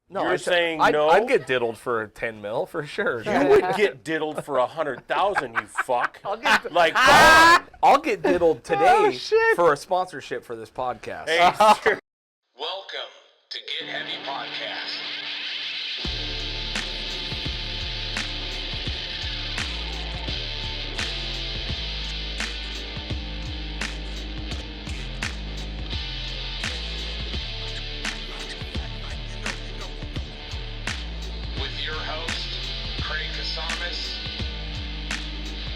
No, You're saying no? I'd get diddled for 10 mil for sure. You would get diddled for 100,000, you fuck. I'll get like, I'll get diddled today for a sponsorship for this podcast. Hey, Welcome to Get Heavy Podcast. With your host, Craig Casamas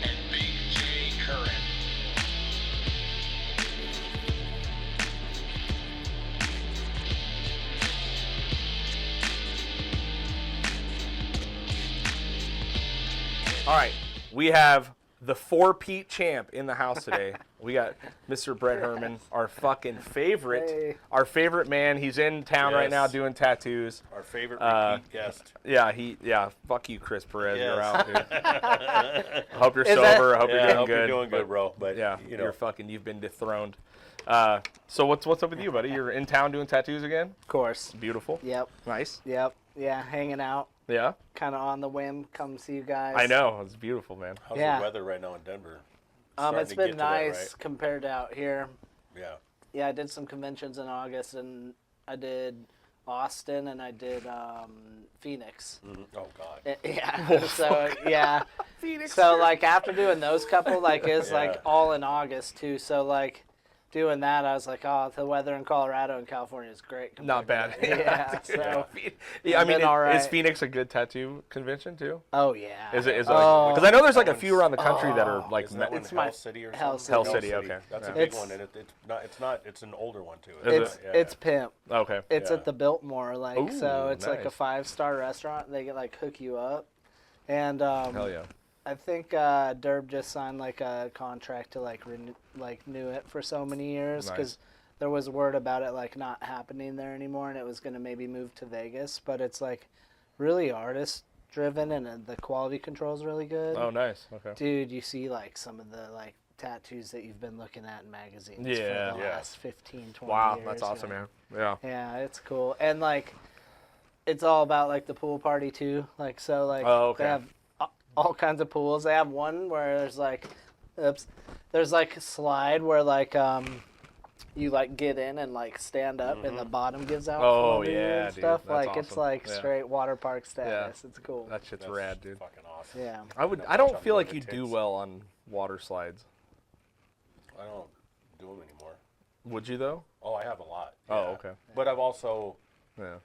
and Big J Curran. All right, we have the 4-Pete champ in the house today. We got Mr. Brett Herman, our fucking favorite, our favorite man. He's in town right now doing tattoos. Our favorite repeat guest. Yeah, fuck you, Chris Perez. Yes. You're out, dude. I hope you're sober. I hope you're doing I hope good. you're doing good, bro. But yeah, you know. you've been dethroned. So what's up with you, buddy? You're in town doing tattoos again? Of course. Beautiful. Yep. Nice. Yep. Yeah, hanging out. Yeah. Kind of on the whim. Come see you guys. I know. It's beautiful, man. How's Yeah. the weather right now in Denver? It's been nice compared to out here. Yeah. Yeah, I did some conventions in August, and I did Austin, and I did Phoenix. Mm-hmm. Oh God. Yeah. So yeah. Phoenix. So like after doing those couple, like it's like all in August too. So like doing that, I was like, oh, the weather in Colorado and California is great. Not bad. Yeah. So yeah, I mean, all right. is Phoenix a good tattoo convention too? Oh yeah. Is it? Because I know there's like a few around the country that are like. Is that one It's Hell my- City or Hell something? City. Hell City, okay. That's a Yeah. big one, and it's not. It's an older one too. Is It's Pimp. Okay. It's Yeah. at the Biltmore, like Ooh, so. It's like a nice. 5-star restaurant. They get like hook you up, and Hell yeah. I think Derb just signed like a contract to like renew it for so many years Nice. because there was word about it like not happening there anymore, and it was going to maybe move to Vegas. But it's like really artist driven, and the quality control is really good. Oh, nice. Okay. Dude, you see like some of the like tattoos that you've been looking at in magazines Yeah. for the Yeah. last 15, 20 Wow, years. that's awesome, you know? man. Yeah. Yeah, it's cool. And like it's all about like the pool party too. Like so like Oh, okay. they have all kinds of pools. They have one where there's like there's like a slide where like you like get in and like stand up and the bottom gives out Oh, from under you yeah, and dude. stuff. That's Like it's awesome. like Yeah. straight water park status. It's cool. That shit's That's rad, dude. Fucking awesome. Yeah. I don't feel like you do well on water slides. I don't do them anymore. Would you though? Oh, I have a lot. Oh, yeah. okay. But I've also Yeah.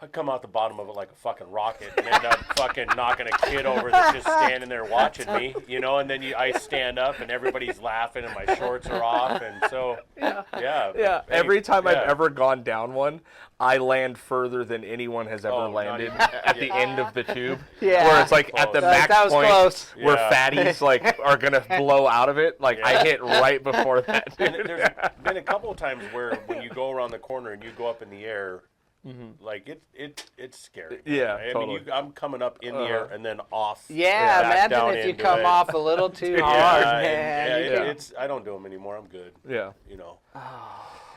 I come out the bottom of it like a fucking rocket and end up fucking knocking a kid over that's just standing there watching me, you know, and then I stand up and everybody's laughing and my shorts are off, and so yeah. Yeah. Hey, Every time I've yeah. ever gone down one, I land further than anyone has ever Oh, not landed even- at the end of the tube. Yeah. Where it's like at the Close. max That was point close. where Yeah. fatties like are gonna blow out of it. Like I Yeah. hit right before that. And Dude. there's been a couple of times where when you go around the corner and you go up in the air, like it's scary. Yeah, I totally. mean, I'm coming up in the air and then off. Yeah, back down imagine if you into come it. off a little too Yeah, hard, and- man. yeah, You can- it's I don't do them anymore. I'm good. Yeah. You know,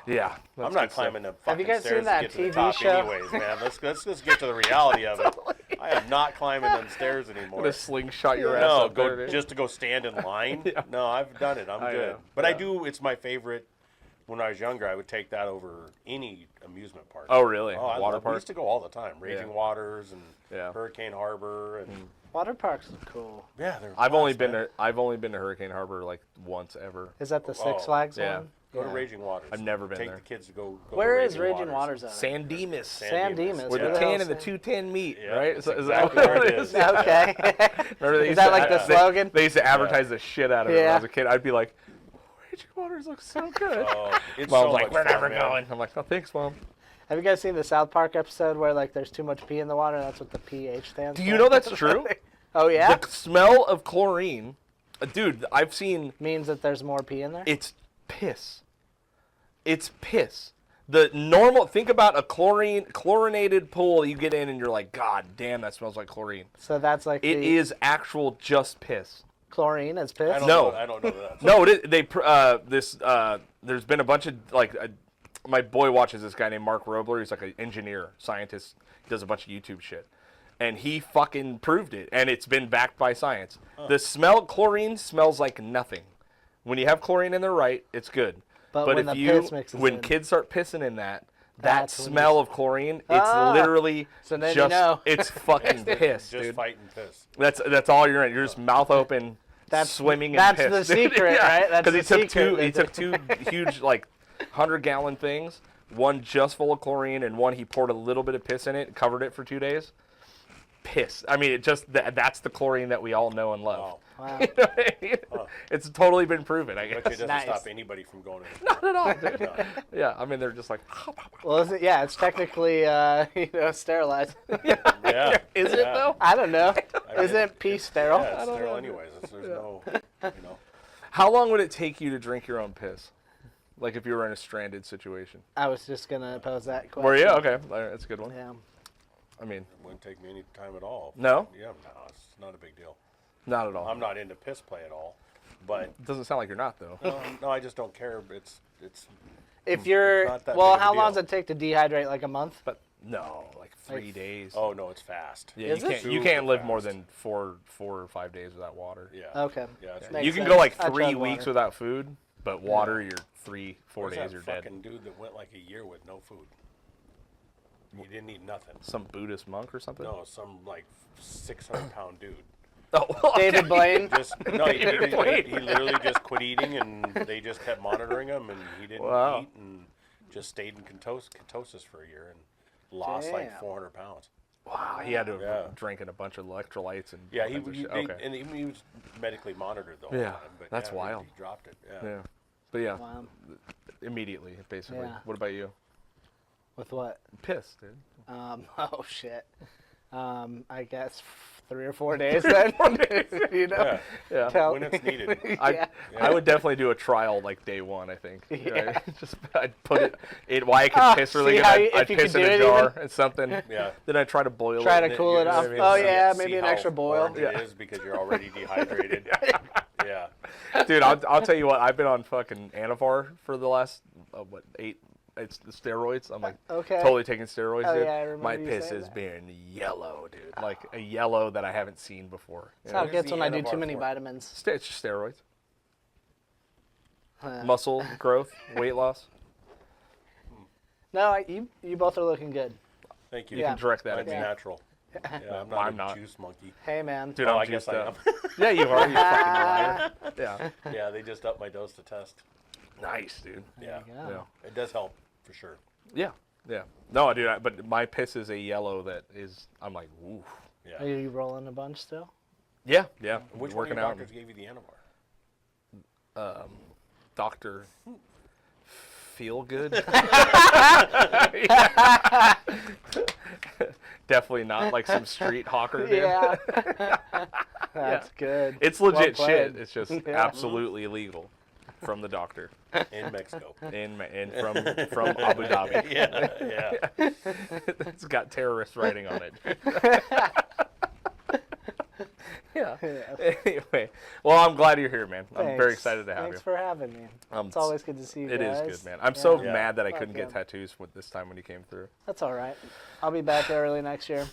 Yeah. I'm that's not good stuff. climbing the Have fucking you guys stairs seen that to get to the TV top show? anyways, man. Let's just get to the reality of it. I am not climbing them stairs anymore. Gonna slingshot your ass No, up there, dude. just to go stand in line. Yeah. No, I've done it. I'm I good. know. But I Yeah. do. It's my favorite. When I was younger, I would take that over any amusement park. Oh, really? Oh, Water we park? used to go all the time. Raging Yeah. Waters and Yeah. Hurricane Harbor and Water parks are cool. yeah, they're. I've only blast, been man. to I've only been to Hurricane Harbor like once ever. Is that the Six Oh, Flags yeah. one? Go to Raging Waters. I've never been Take there. the kids to go. Where to is Raging Waters at? San Dimas. San Dimas. Where the Where the 10 hell's and the San- 210 meet, Yeah, right? that's Is exactly that where what it it is. is? Okay. Remember they Is used that to like the they- slogan? They used to advertise the shit out of it when I Yeah. was a kid. I'd be like, Raging Waters looks so good. Oh, it's Mom's so like, much we're fun, never man. going. I'm like, no, thanks, Mom. Have you guys seen the South Park episode where like there's too much pee in the water? That's what the pH stands Do for. you know that's true? Oh yeah. The smell of chlorine, dude, I've seen, Means that there's more pee in there. it's piss. It's piss. The normal, think about a chlorinated pool you get in and you're like, God damn, that smells like chlorine. So that's like It the is actual just piss. chlorine is piss. I don't No. know, I don't know that. No, it is, there's been a bunch of like my boy watches this guy named Mark Roebler. He's like an engineer, scientist. He does a bunch of YouTube shit. And he fucking proved it. And it's been backed by science. Chlorine smells like nothing. When you have chlorine in there right, it's good. But when if the piss mixes when in. kids start pissing in that That's when smell of chlorine, it's literally So then just, you know. it's fucking piss, Just dude. fighting piss. That's all you're in. You're just mouth open, swimming in that's piss. the secret, right? That's Because the he secret. took two huge, like, 100-gallon things, one just full of chlorine, and one he poured a little bit of piss in it and covered it for 2 days. Piss. I mean, that's the chlorine that we all know and love. Wow. Wow. You know what I mean? It's totally been proven, I But guess. it doesn't Nice. stop anybody from going to Not at all, dude. Yeah, I mean, they're just like, Well, it's technically, sterilized. Yeah. is it though? I don't know. mean, Isn't pee sterile? Yeah, it's sterile anyways. There's no, How long would it take you to drink your own piss? Like if you were in a stranded situation. I was just going to pose that question. Were you? Okay, all right, that's a good one. Yeah. I mean, It wouldn't take me any time at all. No? Yeah, no, it's not a big deal. not at all. I'm not into piss play at all. But It doesn't sound like you're not though. no, I just don't care. It's If you're, not that well, big of a how long does deal. it take to dehydrate? Like a month? But no, like 3 days. oh no, it's fast. Yeah, Is you it? can't. You Super can't live more fast. than four or 5 days without water. Yeah. Okay. Yeah, it's Makes You can sense. go like I 3 chug weeks water. without food, but water, you're 3-4 Where's days that you're dead. fucking dude that went like a year with no food? He didn't eat nothing. Some Buddhist monk or something. No, some like 600-pound dude. Oh, David Blaine. Just no, he literally just quit eating, and they just kept monitoring him, and he didn't Wow. eat, and just stayed in ketosis for a year, and lost like Damn. 400 pounds. Wow, he had to Yeah. have drinking a bunch of electrolytes and Yeah, all kinds of shit. Okay. and he was medically monitored the whole Yeah, time. But that's yeah, wild. He dropped it. Yeah. Yeah, but yeah, Wow. immediately, basically. Yeah. What about you? With what? Piss, dude. Oh, shit. I guess 3 or 4 days then. You know? Yeah. Yeah. Tell- When it's needed. Yeah. I would definitely do a trial like day one. I think. Yeah. Right? Just I'd put it. Why I could piss really see good. how I'd, you- I'd if you piss could in do a it jar even. and something. Yeah. Then I'd try to boil Try it. to cool it You know off. what I mean? Oh, So- yeah, See maybe an how extra boil. formed it is because you're already dehydrated. Yeah. Dude, I'll tell you what. I've been on fucking Anavar for the last 8. It's the steroids. I'm like Okay. totally taking steroids, Oh, dude. yeah, I remember My you piss saying has that. been yellow, dude. Like a yellow that I haven't seen before. That's how it What is gets the when I do Anavar too many for? vitamins. It's just steroids. Huh. Muscle growth, weight loss. No, you both are looking good. Thank you. You can direct that Mine's at me. natural. Yeah, I'm not I'm a not. juice monkey. Hey, man. Dude, Oh, I'm I guess juiced I up. am. Yeah, you are. You fucking liar. Yeah. Yeah, they just upped my dose to test. Nice, dude. Yeah. you Yeah. go. It does help for sure. Yeah. Yeah. No, dude, but my piss is a yellow that is, I'm like, oof. Yeah. Are you rolling a bunch still? Yeah. Yeah. Which working one of your out. doctors gave you the Anavar? Dr. Feel good. Definitely not like some street hawker, dude. Yeah. That's good. It's Well legit played. shit. It's just Yeah. absolutely illegal from the doctor In Mexico. in from Abu Dhabi. Yeah, yeah. It's got terrorist writing on it. Yeah. Anyway, well, I'm glad you're here, man. I'm very Thanks. excited to have Thanks you. for having me. It's always good to see you It guys. is good, man. I'm so Yeah. mad that I Fuck couldn't get yeah. tattoos with this time when you came through. That's all right. I'll be back early next year.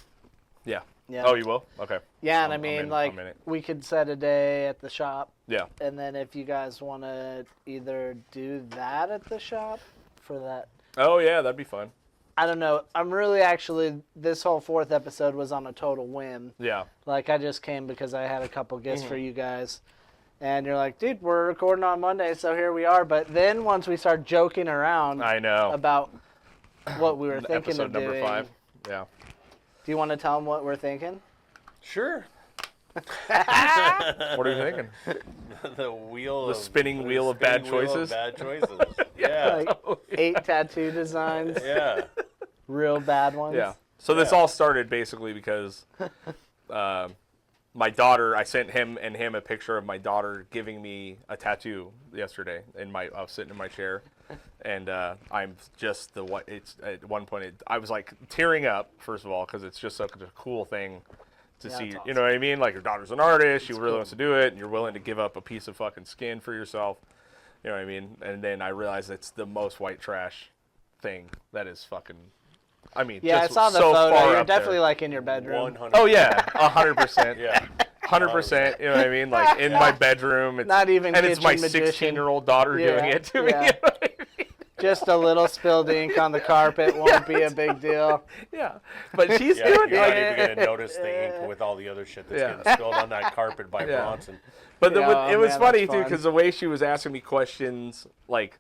Yeah. Yeah. Oh, you will? Okay. Yeah, and I I'm mean, in- like, I'm in it. we could set a day at the shop, Yeah. and then if you guys want to either do that at the shop for that, Oh, yeah, that'd be fun. I don't know. I'm really actually, this whole 4th episode was on a total whim. Yeah. Like, I just came because I had a couple gifts Mm-hmm. for you guys. And you're like, dude, we're recording on Monday, so here we are. But then once we start joking around I know. about what we were thinking Episode of number doing, 5. Yeah. do you want to tell them what we're thinking? Sure. What are you thinking? The wheel The of spinning wheel of bad spinning wheel choices? Of bad choices. Yeah. Like 8 tattoo designs, Yeah. real bad ones. Yeah. So this Yeah. all started basically because my daughter, I sent him a picture of my daughter giving me a tattoo yesterday. I was sitting in my chair, and I'm just it's at one point I was like tearing up first of all because it's just such a cool thing to Yeah, see. it's You know what I mean? Like your daughter's an artist, she really wants to do it, and you're willing to give up a piece of fucking skin for yourself. You know what I mean? And then I realized it's the most white trash thing that is fucking. I mean, Yeah, I just saw the so photo. far You're up definitely there. like in your bedroom. 100. Oh yeah, 100%. Yeah. 100%. You know what I mean? Like in my bedroom. It's, Not even and it's my kitchen magician. 16-year-old daughter doing it to me. Yeah. You know what I mean? Just a little spilled ink on the carpet won't be a big deal. Yeah, but she's Yeah, doing you're not it. even gonna notice the ink with all the other shit that's Yeah. getting spilled on that carpet by Yeah. Bronson. But Yeah, it was man, funny that's too fun. because the way she was asking me questions, like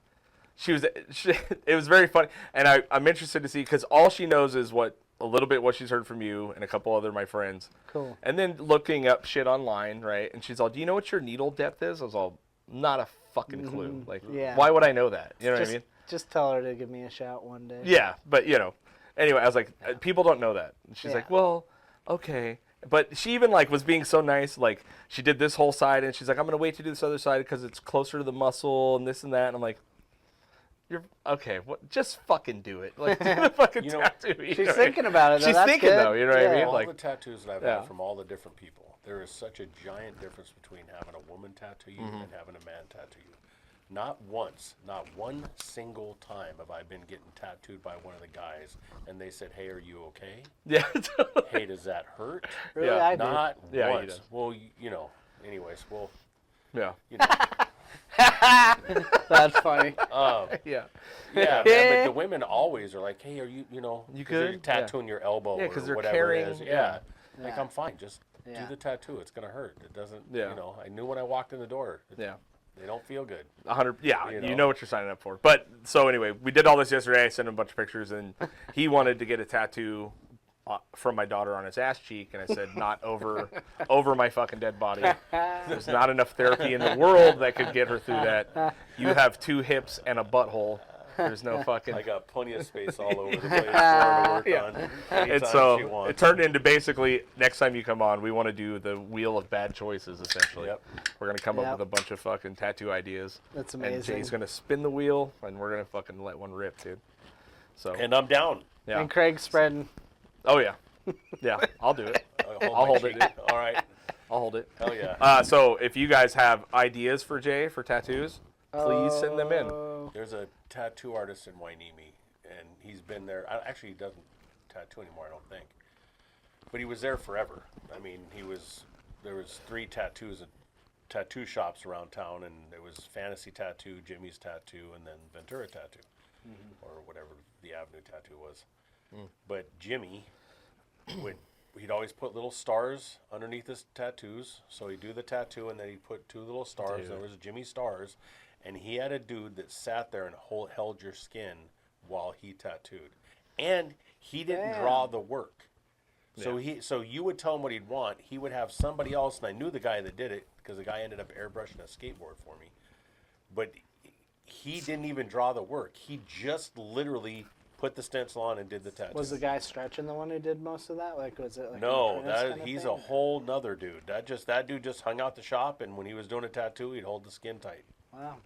it was very funny, and I'm interested to see because all she knows is a little bit what she's heard from you and a couple other my friends. Cool. And then looking up shit online, right? And she's all, "Do you know what your needle depth is?" I was all, "Not a fucking clue. Like, Yeah. why would I know that? You know what I mean?" Just tell her to give me a shout one day. Yeah, but anyway, I was like, people don't know that. And she's Yeah. like, well, okay. But she even like was being so nice. Like she did this whole side, and she's like, I'm gonna wait to do this other side because it's closer to the muscle and this and that. And I'm like, you're okay. What? Just fucking do it. Like do the fucking tattoo. You know She's what I mean? thinking about it. Though. She's That's thinking good. though. You know what I mean? All Like the tattoos that I've Yeah. had from all the different people, there is such a giant difference between having a woman tattoo you and having a man tattoo you. Not once, not one single time have I been getting tattooed by one of the guys and they said, "Hey, are you okay? yeah. Hey, does that hurt?" Really, Yeah. I do. Not Yeah, he once. does. Well, anyways, yeah. you know, That's funny. Yeah. yeah, man, but the women always are like, "Hey, are you 'cause You you're good? tattooing your elbow Yeah, or 'cause they're whatever carrying- it is." Yeah. Like, Yeah. I'm fine. Just Yeah. do the tattoo. It's gonna hurt. It doesn't. Yeah. I knew when I walked in the door. Yeah. They don't feel good. 100. Yeah, You you know. know what you're signing up for. But so anyway, we did all this yesterday. I sent him a bunch of pictures, and he wanted to get a tattoo from my daughter on his ass cheek, and I said, not over my fucking dead body. There's not enough therapy in the world that could get her through that. You have 2 hips and a butthole. There's no fucking. I got plenty of space all over the place for her to work Yeah. on And anytime she so wants. it turned into basically next time you come on, we want to do the wheel of bad choices. Essentially, Yep. we're gonna come up Yep. with a bunch of fucking tattoo ideas. That's And amazing. Jay's gonna spin the wheel, and we're gonna fucking let one rip, dude. So And I'm down. yeah. And Craig's spreading. Oh yeah, yeah. I'll do it. I'll my hold it, cheek. dude. All right. I'll hold it. Hell yeah. So if you guys have ideas for Jay for tattoos, please send them in. There's a tattoo artist in Wainimi, and he's been there. Actually, he doesn't tattoo anymore, I don't think. But he was there forever. I mean, there was 3 tattoo shops around town, and there was Fantasy Tattoo, Jimmy's Tattoo, and then Ventura Tattoo, or whatever the Avenue Tattoo was. But Jimmy he'd always put little stars underneath his tattoos. So he'd do the tattoo, and then he'd put 2 little stars. Dude. There was Jimmy Stars. And he had a dude that sat there and held your skin while he tattooed. And he didn't draw the work. So so you would tell him what he'd want. He would have somebody else, and I knew the guy that did it because the guy ended up airbrushing a skateboard for me. But he didn't even draw the work. He just literally put the stencil on and did the tattoo. Was the guy stretching the one who did most of that? Like, was it like No, an apprentice kind of he's thing? a whole nother dude. That dude just hung out the shop, and when he was doing a tattoo, he'd hold the skin tight. Wow.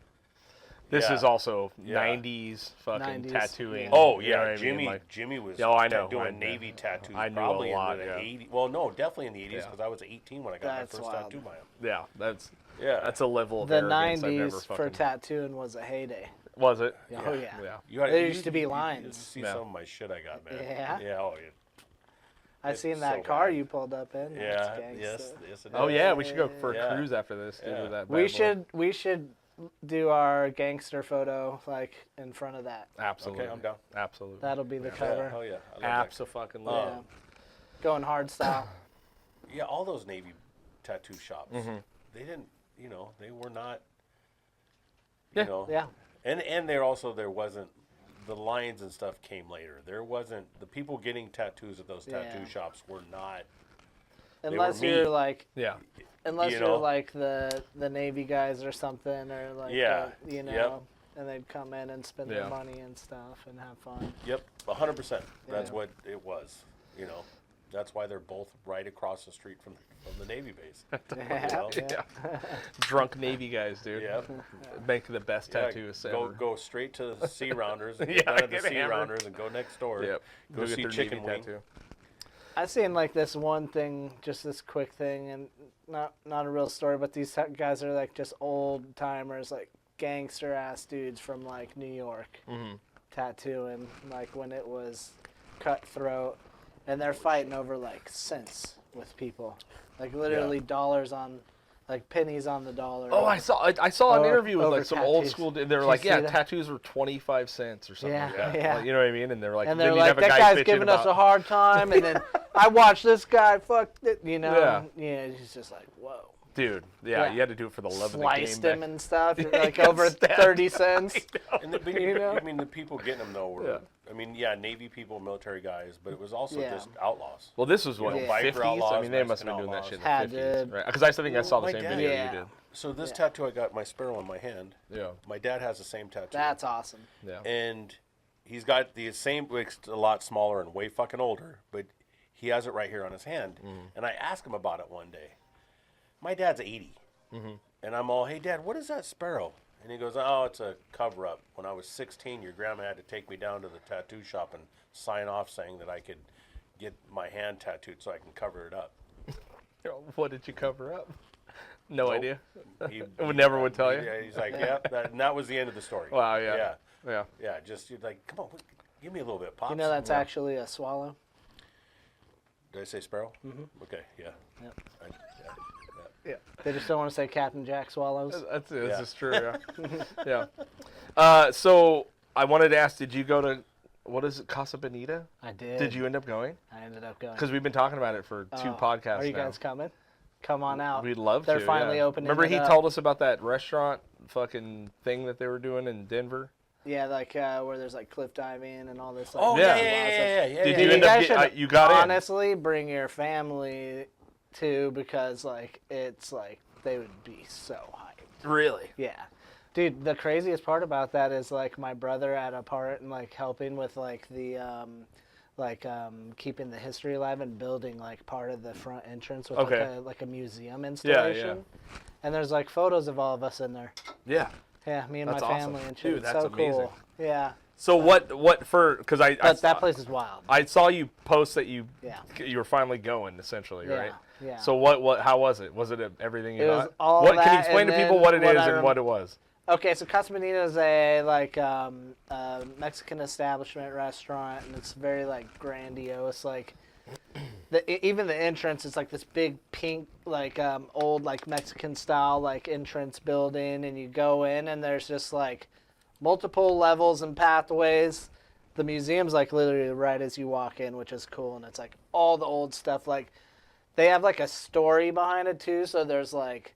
This Yeah. is also Yeah. 90s fucking 90s, tattooing. yeah. Oh You know what yeah, I mean? Jimmy. Like, Jimmy was Oh, I know. doing I- Navy tattoos. I knew probably a lot, in the yeah. 80s. Well, no, definitely in the 80s Yeah. because I was 18 when I got That's my first wild. tattoo by him. yeah, that's Yeah, a level of The arrogance I've never 90s fucking. for tattooing was a heyday. Was it? Oh, yeah. Yeah. you had, There you- used to be you lines. see Yeah. some of my shit I got, man. Yeah? Yeah. Oh yeah. I It's seen that so car bad. you pulled up in. Yeah. That's Yes. gangsta. Yes. It Oh is. yeah, we should go for a Yeah. cruise after this. Dude, Yeah. with that We bad boy. should do our gangster photo like in front of that. Absolutely. Okay, I'm down. Absolutely. That'll be the Yeah. cover. Hell yeah. I love that. Absolutely. Yeah. Going hard style. Yeah, all those Navy tattoo shops. Mm-hmm. They didn't. They were not. Yeah. Yeah. And there wasn't the lines and stuff came later. There wasn't the people getting tattoos at those tattoo Yeah. shops were not. Unless me. you're like Yeah. Unless You you're know? like the Navy guys or something, or like Yeah, you know, yep. and they'd come in and spend Yeah. their money and stuff and have fun. Yep, 100%. That's Yeah. what it was. That's why they're both right across the street from the Navy base. Yeah, know? yeah. Drunk Navy guys, dude. Yep. Make the best Yeah, tattoos ever. go straight to the Sea Rounders, Yeah, get done at the get Sea hammered. Rounders, and go next door. Yep. Go get see their Chicken Navy Wing. tattoo. I seen like this one thing, just this quick thing, and not a real story, but these guys are like just old timers, like gangster ass dudes from like New York, tattooing, like when it was cutthroat, and they're fighting over like cents with people, like literally dollars on, like pennies on the dollar. Oh, I saw an interview with like some old tattoos. school. They were Did like, you yeah, see that? tattoos were 25 cents or something. Yeah, like that. yeah. Like, you know what I mean? And they're like, And then they're you'd like, have a that guy guy's bitching giving us about- a hard time, and then I watched this guy, fuck it, you know. Yeah, he's just like, whoa. Dude, yeah, Yeah. you had to do it for the love Sliced of the game. him and stuff, Yeah, like he got over stabbed. 30 cents. And You know? I mean, the people getting them though were, I mean, Navy people, military guys, but it was also just outlaws. Well, this was what, You know, 50s? biker outlaws, I mean, they must have Mexican been doing that shit in the Had 50s, to. right? Because I think I saw the My same dad- video Yeah. you did. So this tattoo, I got my sparrow on my hand. Yeah, My dad has the same tattoo. That's awesome. yeah. And he's got the same, it's a lot smaller and way fucking older, but he has it right here on his hand. And I asked him about it one day. My dad's 80. And I'm all, hey, Dad, what is that sparrow? And he goes, oh, it's a cover-up. When I was 16, your grandma had to take me down to the tattoo shop and sign off saying that I could get my hand tattooed so I can cover it up. What did you cover up? No Nope. idea. He Never would tell you? Yeah, he's like, yeah, and that was the end of the story. Wow, yeah. Yeah. Yeah. Yeah, just, you're like, come on, give me a little bit, Pops. You know that's actually a swallow? Did I say sparrow? Okay, yeah. Yep. Yeah. They just don't want to say Captain Jack Swallows. That's it. Yeah. This is true, yeah. Yeah. So I wanted to ask, did you go to, what is it, Casa Bonita? I did. Did you end up going? I ended up going. Because we've been talking about it for two podcasts Are you now. guys coming? Come on out. We'd love They're to. finally yeah. opening Remember it he up. told us about that restaurant fucking thing that they were doing in Denver? Yeah, like where there's like cliff diving and all this. Like, Oh, Yeah. yeah. Did Dude, you end guys up should you got in? honestly bring your family too, because like it's like they would be so hyped. Really? Yeah. Dude, the craziest part about that is like my brother at a part and like helping with like the keeping the history alive and building like part of the front entrance with like a museum installation. And there's like photos of all of us in there. Yeah. Yeah, me and That's my awesome. family and shit. Dude, It's that's so amazing. cool. Yeah. So what for, because But that place is wild. I saw you post that you Yeah. you were finally going, essentially, Yeah, right? yeah. So what how was it? Was it everything you It was thought? all What can you that, explain to and people then what it what is I and what it was? Okay, so Casa Bonita is a like Mexican establishment restaurant, and it's very like grandiose. Like even the entrance is like this big pink like old like Mexican style like entrance building, and you go in and there's just like multiple levels and pathways. The museum's like literally right as you walk in, which is cool, and it's like all the old stuff. Like they have like a story behind it too, so there's like,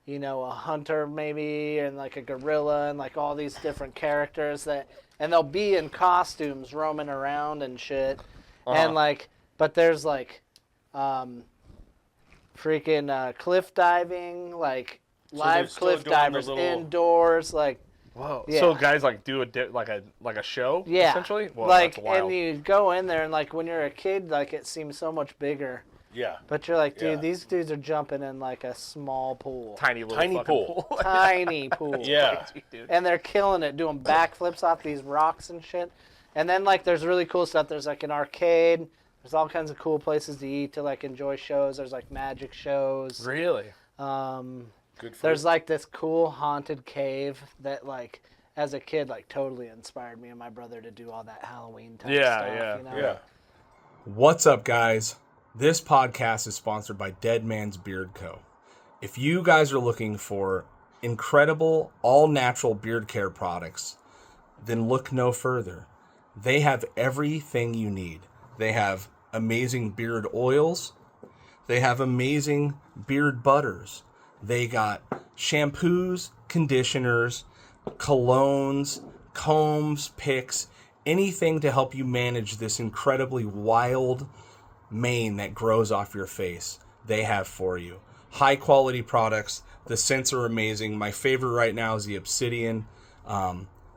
you know, a hunter maybe and like a gorilla and like all these different characters that, and they'll be in costumes roaming around and shit. And like, but there's like freaking cliff diving, like they're live still cliff doing the divers little- indoors, like Whoa. Yeah. So guys like do like a show, yeah, essentially? Whoa, like, that's wild. and you go in there and like when you're a kid, like it seems so much bigger. Yeah. But you're like, dude, Yeah. these dudes are jumping in like a small pool. Tiny little Tiny fucking pool. Tiny pool. Yeah. Dude. And they're killing it, doing backflips off these rocks and shit. And then like there's really cool stuff. There's like an arcade. There's all kinds of cool places to eat, to like enjoy shows. There's like magic shows. Really? Good food. There's like this cool haunted cave that like as a kid like totally inspired me and my brother to do all that Halloween type Yeah, stuff. yeah, You know? Yeah. What's up, guys? This podcast is sponsored by Dead Man's Beard Co. If you guys are looking for incredible, all-natural beard care products, then look no further. They have everything you need. They have amazing beard oils. They have amazing beard butters. They got shampoos, conditioners, colognes, combs, picks, anything to help you manage this incredibly wild mane that grows off your face. They have for you. High quality products. The scents are amazing. My favorite right now is the Obsidian.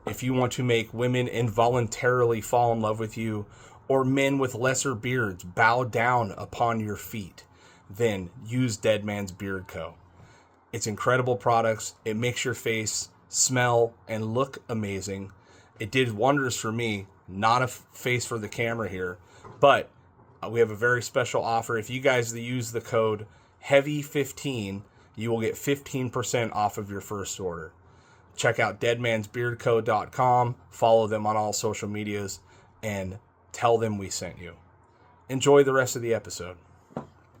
If you want to make women involuntarily fall in love with you, or men with lesser beards bow down upon your feet, then use Dead Man's Beard Co. It's incredible products. It makes your face smell and look amazing. It did wonders for me. Not a face for the camera here, but we have a very special offer. If you guys use the code HEAVY15, you will get 15% off of your first order. check out deadmansbeardco.com, follow them on all social medias, and tell them we sent you. Enjoy the rest of the episode.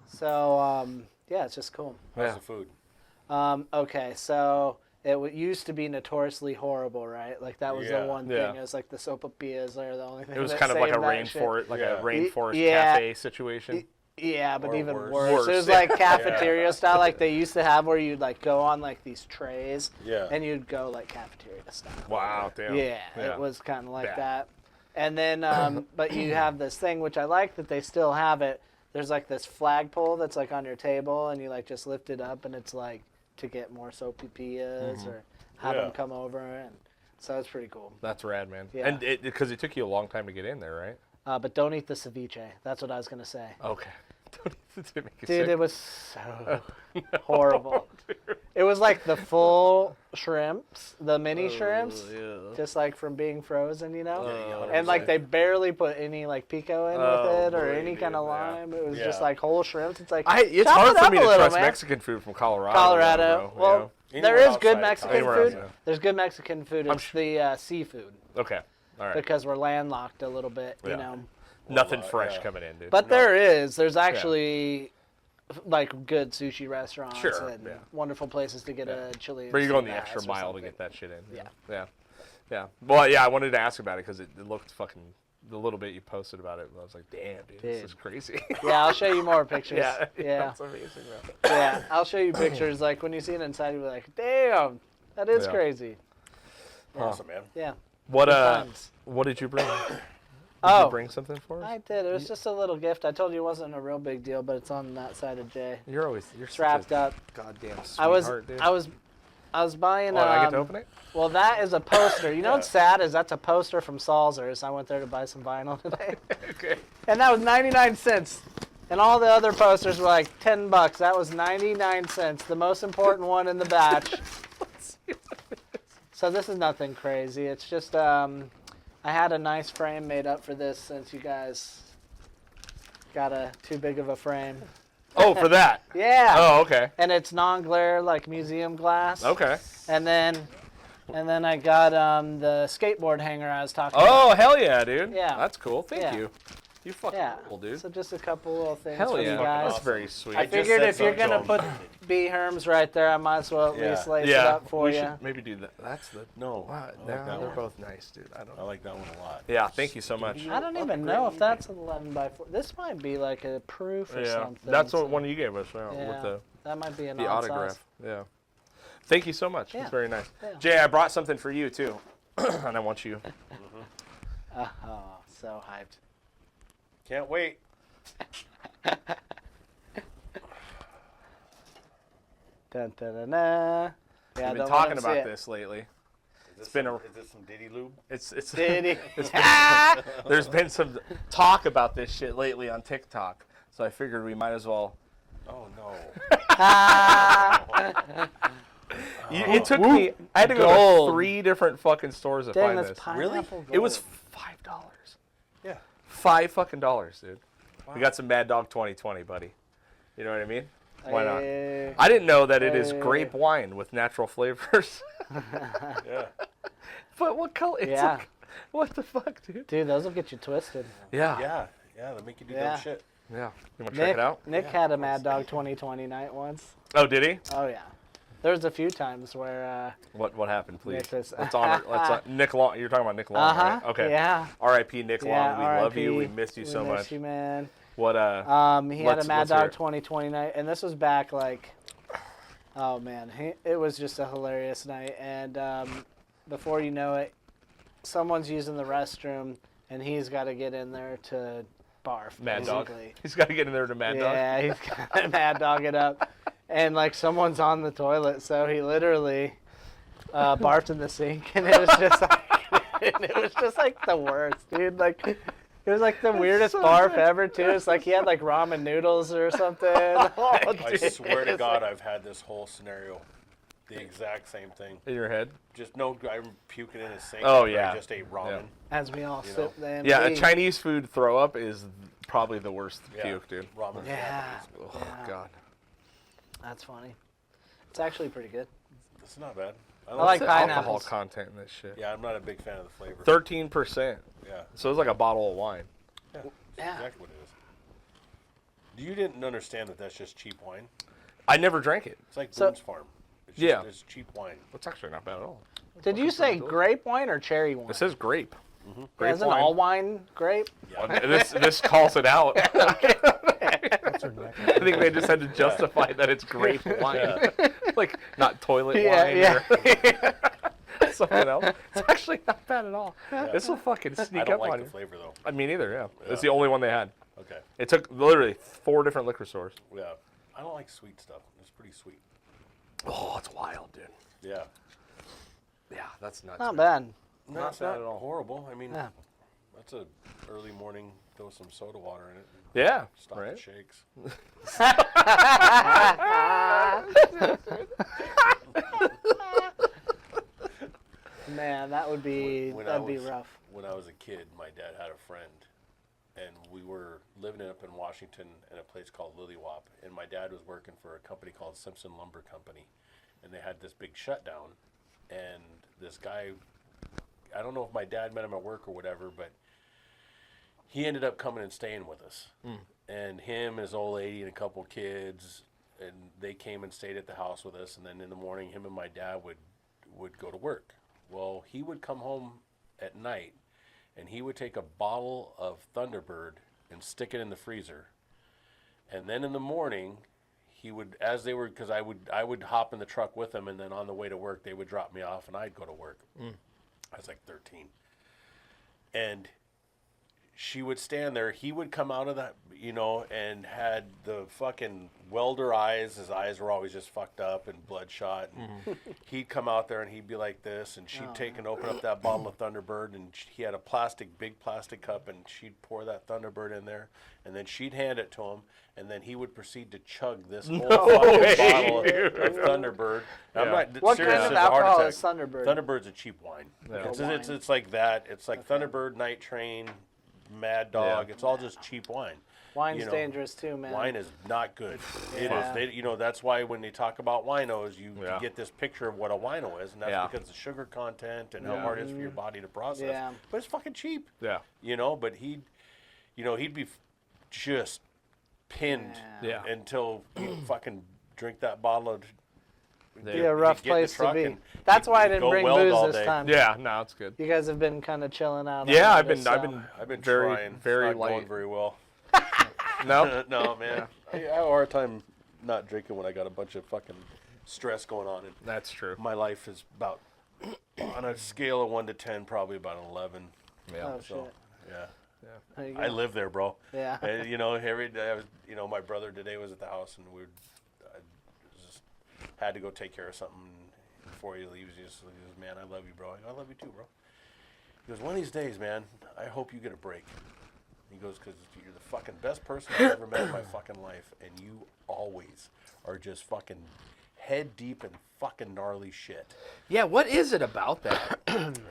So, yeah, it's just cool. How's the food? Okay, so it used to be notoriously horrible, right? Like that was the one thing. Yeah. It was like the sopapillas are the only thing. It was that kind of like a saved that shit. rainforest Yeah. cafe situation. Yeah, but Or even worse. worse. It was like cafeteria style, like they used to have where you'd like go on like these trays, and you'd go like cafeteria style. Wow, damn. Yeah, it was kind of like Bad. that. And then, but you have this thing, which I like that they still have it. There's like this flagpole that's like on your table, and you like just lift it up, and it's like to get more sopapillas or have them come over, and so it's pretty cool. That's rad, man. Yeah. And because it took you a long time to get in there, right? But don't eat the ceviche. That's what I was gonna say. Okay. Did it make you Dude, sick? it was so horrible. It was like the full shrimps, the mini shrimps, just like from being frozen, you know? And like they barely put any like pico in with it or any kind of lime. It was just like whole shrimps. It's like It's chop hard it for up me a to little, trust man. Mexican food from Colorado. Colorado. Bro, Well, you there Anywhere is good outside Mexican Anywhere food. else, yeah. There's good Mexican food. It's the seafood know? Okay. All right. because we're landlocked a little bit, you Yeah. know. Nothing fresh coming in, dude. But there's actually like good sushi restaurants Sure, and wonderful places to get a chili. But you're going the sea extra bass or mile to something. get that shit in. Yeah. Yeah. Well, yeah, I wanted to ask about it because it looked fucking, the little bit you posted about it, I was like, damn, dude, this is crazy. Yeah, I'll show you more pictures. yeah. Yeah. That's amazing, man. Yeah, I'll show you pictures. Like when you see it inside, you'll be like, damn, that is Yeah. crazy. Awesome, man. Yeah. What Good times. what did you bring? Oh, You bring something for us? I did. It was just a little gift. I told you it wasn't a real big deal, but it's on that side of Jay. You're It's wrapped up. Goddamn I was sweetheart, dude. I was buying. Oh, I get to open it? Well, that is a poster. You know what's sad is that's a poster from Salzer's. I went there to buy some vinyl today, Okay. and that was 99 cents. And all the other posters were like $10. That was 99 cents, the most important one in the batch. So this is nothing crazy. It's just I had a nice frame made up for this since you guys got a too big of a frame. Oh, for that? Yeah. Oh, okay. And it's non-glare like museum glass. Okay. And then I got the skateboard hanger I was talking about. Oh, hell yeah, dude. Yeah. That's cool. Thank Yeah. you. You fucking Yeah. cool, dude. So just a couple little things Hell for yeah. you guys. That's very sweet. I just figured said if you're something gonna to put him. B Herms right there, I might as well at least lace it yeah. up for we you. should maybe do that. That's the No, what? I like No, that they're one. both nice, dude. I don't I like that one a lot. Yeah, thank you so much. I don't even know if that's an 11 by 4. This might be like a proof or Yeah. something. That's so- what one you gave us Yeah, with that might be an the odd autograph. size. Yeah. Thank you so much. Yeah. It's very nice. Yeah. Jay, I brought something for you too. And I want you. Oh, so hyped. Can't wait. Dun, dun, dun, dun. Yeah, We've don't been let talking him see about it. this lately. Is been this some Diddy lube? It's Did he? there's been some talk about this shit lately on TikTok. So I figured we might as well. Oh no. It took me. I had to go Gold. to 3 different fucking stores to Dang, find that's this. pineapple It was gold. $5. Yeah. $5 dude. We got some Mad Dog 2020, buddy. You know what I mean? Why not? Hey. I didn't know that it is grape wine with natural flavors. Yeah. But what color? It's Yeah. like, what the fuck, dude? Dude, those will get you twisted. Yeah. Yeah. Yeah. They make you do Yeah. dumb shit. Yeah. You want to check it out? Nick had a Mad Dog 2020 night once. Oh, did he? Oh yeah. There was a few times where. What happened, please? Nick was- Let's honor. Nick Long. You're talking about Nick Long, right? Okay. Yeah. R.I.P. Nick Yeah. Long. We love you. We RIP. missed you so We much. miss you, man. What He had let's- a Mad let's hear Dog it. 2020 night, and this was back like, oh man, it was just a hilarious night. And before you know it, someone's using the restroom, and he's got to get in there to barf. Mad Dog. basically. He's got to get in there to Mad Dog. Yeah, he's got to Mad Dog it up, and like someone's on the toilet, so he literally barfed in the sink, and it was just like, the worst, dude. Like. It was like the weirdest barf ever, too. It's like he had like ramen noodles or something. I swear to God, I've had this whole scenario. The exact same thing. In your head? Just no, I'm puking in a sink. Oh, after yeah. I just ate ramen. Yeah. As we all sip the Yeah, a MD. Chinese food throw up is probably the worst puke, dude. Ramen. Yeah. Oh, Yeah. God. That's funny. It's actually pretty good. It's not bad. I don't like What's the alcohol pineapples. content in this shit? Yeah, I'm not a big fan of the flavor. 13%. Yeah. So it's like a bottle of wine. Yeah. That's Yeah. exactly what it is. You didn't understand that that's just cheap wine? I never drank it. It's like So- Boone's Farm. It's just, Yeah. It's cheap wine. It's actually not bad at all. Did you say grape wine or cherry wine? It says grape. Yeah, Grape isn't wine. all wine grape? This calls it out. I think they just had to justify that it's grape wine. Like, not toilet wine or something else. It's actually not bad at all. This will fucking I sneak don't up like on the you. flavor, though. I mean, either, yeah. It's the only one they had. Okay. It took literally 4 different liquor stores. Yeah. I don't like sweet stuff. It's pretty sweet. Oh, it's wild, dude. Yeah. Yeah, that's nuts. Not man. bad. No, Not it's bad not at all. horrible. I mean, Yeah. that's a early morning, throw some soda water in it. Yeah, Stop right? the shakes. Man, that would be that'd be rough. When I was a kid, my dad had a friend, and we were living up in Washington in a place called Lilywop, and my dad was working for a company called Simpson Lumber Company, and they had this big shutdown, and this guy, I don't know if my dad met him at work or whatever, but he ended up coming and staying with us, and him and his old lady and a couple kids, and they came and stayed at the house with us, and then in the morning, him and my dad would go to work. Well, he would come home at night, and he would take a bottle of Thunderbird and stick it in the freezer. And then in the morning, he would, as they were, because I would hop in the truck with him, and then on the way to work, they would drop me off, and I'd go to work. I was like 13. And she would stand there. He would come out of that, and had the fucking welder eyes. His eyes were always just fucked up and bloodshot. And he'd come out there and he'd be like this, and she'd take and open up that bottle of Thunderbird, and he had a big plastic cup, and she'd pour that Thunderbird in there, and then she'd hand it to him, and then he would proceed to chug this whole fucking bottle of Thunderbird. Now, I'm not What serious, kind of it's a heart alcohol attack. is Thunderbird? Thunderbird's a cheap wine. Yeah. It's like that. It's like Thunderbird, Night Train, Mad Dog. Yeah. It's all just cheap wine. Wine's dangerous too, man. Wine is not good. Yeah. It is. That's why when they talk about winos, you Yeah. get this picture of what a wino is, and that's because of the sugar content and how Yeah. hard it is for your body to process. Yeah. But it's fucking cheap. Yeah. But he'd be just pinned Yeah. until you fucking drink that bottle of. Be a rough get in the place to truck be. and That's why I you'd didn't go bring weld booze all this day. time. Yeah, no, it's good. You guys have been kind of chilling out. Yeah, on I've this, I've been very, trying. very it's not going light. very well. No? No, man. I have a hard time not drinking when I got a bunch of fucking stress going on. And That's true. my life is about, on a scale of 1 to 10, probably about an 11. Yeah. Oh So, shit. yeah. There you I go. live there, bro. Yeah. And, every day I was, my brother today was at the house, and I just had to go take care of something before he leaves. He goes, man, I love you, bro. I go, I love you too, bro. He goes, one of these days, man, I hope you get a break. He goes, because you're the fucking best person I've ever met in my fucking life, and you always are just fucking head deep in fucking gnarly shit. Yeah, what is it about that?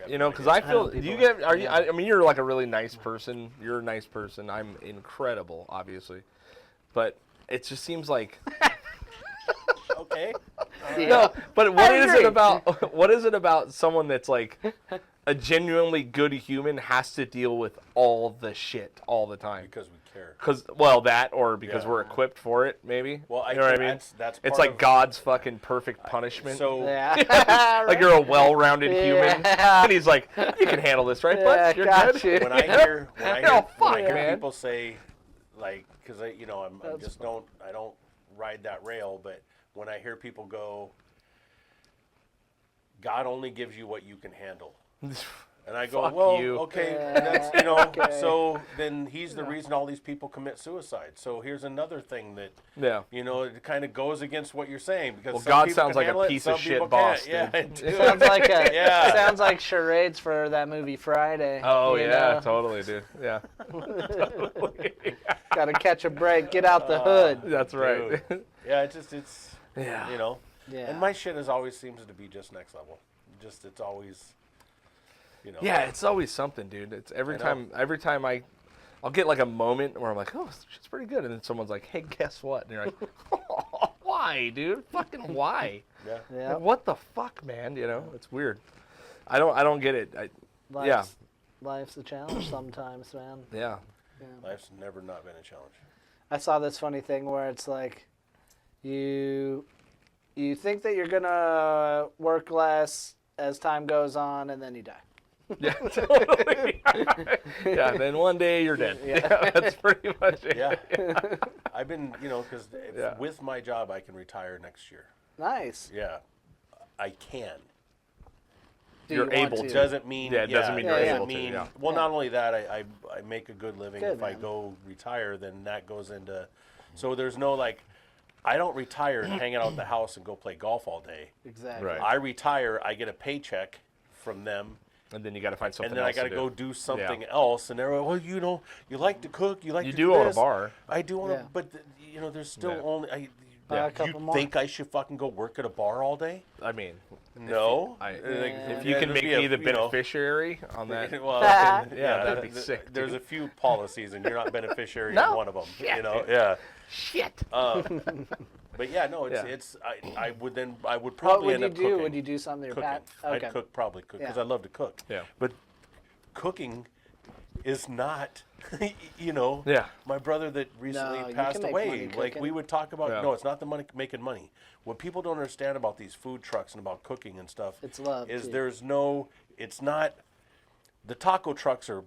Because I feel people you get. Are you? I mean, you're like a really nice person. You're a nice person. I'm incredible, obviously, but it just seems like Okay. no. But what I is agree. it about? What is it about someone that's like a genuinely good human has to deal with all the shit all the time? Because we care. Because that, or because Yeah. we're equipped for it, maybe. Well, you know what I mean? That's It's part like of- God's fucking perfect punishment. So Yeah. like you're a well-rounded human, Yeah. and he's like, "You can handle this, right, Yeah, bud? You're got good." you. when I hear Oh, fuck, man. people say, like, because I don't ride that rail, but when I hear people go, God only gives you what you can handle. And I go, Fuck well, you. okay, Yeah. that's, so then he's the reason all these people commit suicide. So here's another thing that, Yeah. it kind of goes against what you're saying. Because Well, some God people sounds can like a handle it, piece some of shit people boss, can't. Yeah, dude. dude. Sounds like Yeah. sounds like charades for that movie Friday. Oh you yeah, know? totally, dude. Yeah, Gotta catch a break, get out the hood. that's right. Yeah, it's Yeah. Yeah. And my shit always seems to be just next level. It's always, Yeah, it's always something, dude. It's every I know. time I'll get like a moment where I'm like, oh, shit's pretty good, and then someone's like, hey, guess what? And you're like, oh, why? why, dude? Fucking why? Yeah. Yeah. Like, what the fuck, man? You know, it's weird. I don't get it. Yeah. Life's a challenge sometimes, man. Yeah. Life's never not been a challenge. I saw this funny thing where it's like, you think that you're gonna work less as time goes on, and then you die. Yeah, totally. Yeah, then one day you're dead. Yeah, that's pretty much it. Yeah. I've been, because Yeah. with my job, I can retire next year. Nice. Yeah. I can. Do You're you want able to? Doesn't mean Yeah, it doesn't mean you're doesn't able to, mean- yeah. Well, Yeah. not only that, I make a good living. Good, If I man. go retire, then that goes into. So there's no I don't retire and hang out at the house and go play golf all day. Exactly. Right. I retire, I get a paycheck from them, And then you got to find something and then I else got to to go do something else. And they're like, well, you like to cook, you like You to do do own a this. bar. I do own Yeah. but there's still Yeah. only. Buy a You couple more. think I should fucking go work at a bar all day? I mean, No. if you can make me the beneficiary on that, Well, yeah, that'd be sick. There's a few policies, and you're not beneficiary No. of one of them. Shit, dude. Yeah. shit. But yeah, no, Yeah. I would What probably would end you up do? cooking. Would you do something? cooking? Okay. I'd probably cook because Yeah. I love to cook. Yeah. But cooking is not, Yeah. My brother that recently No, you passed can make away, money like cooking. we would talk about. Yeah. No, it's not the money making money. What people don't understand about these food trucks and about cooking and stuff It's love, is too. there's no. It's not. The taco trucks are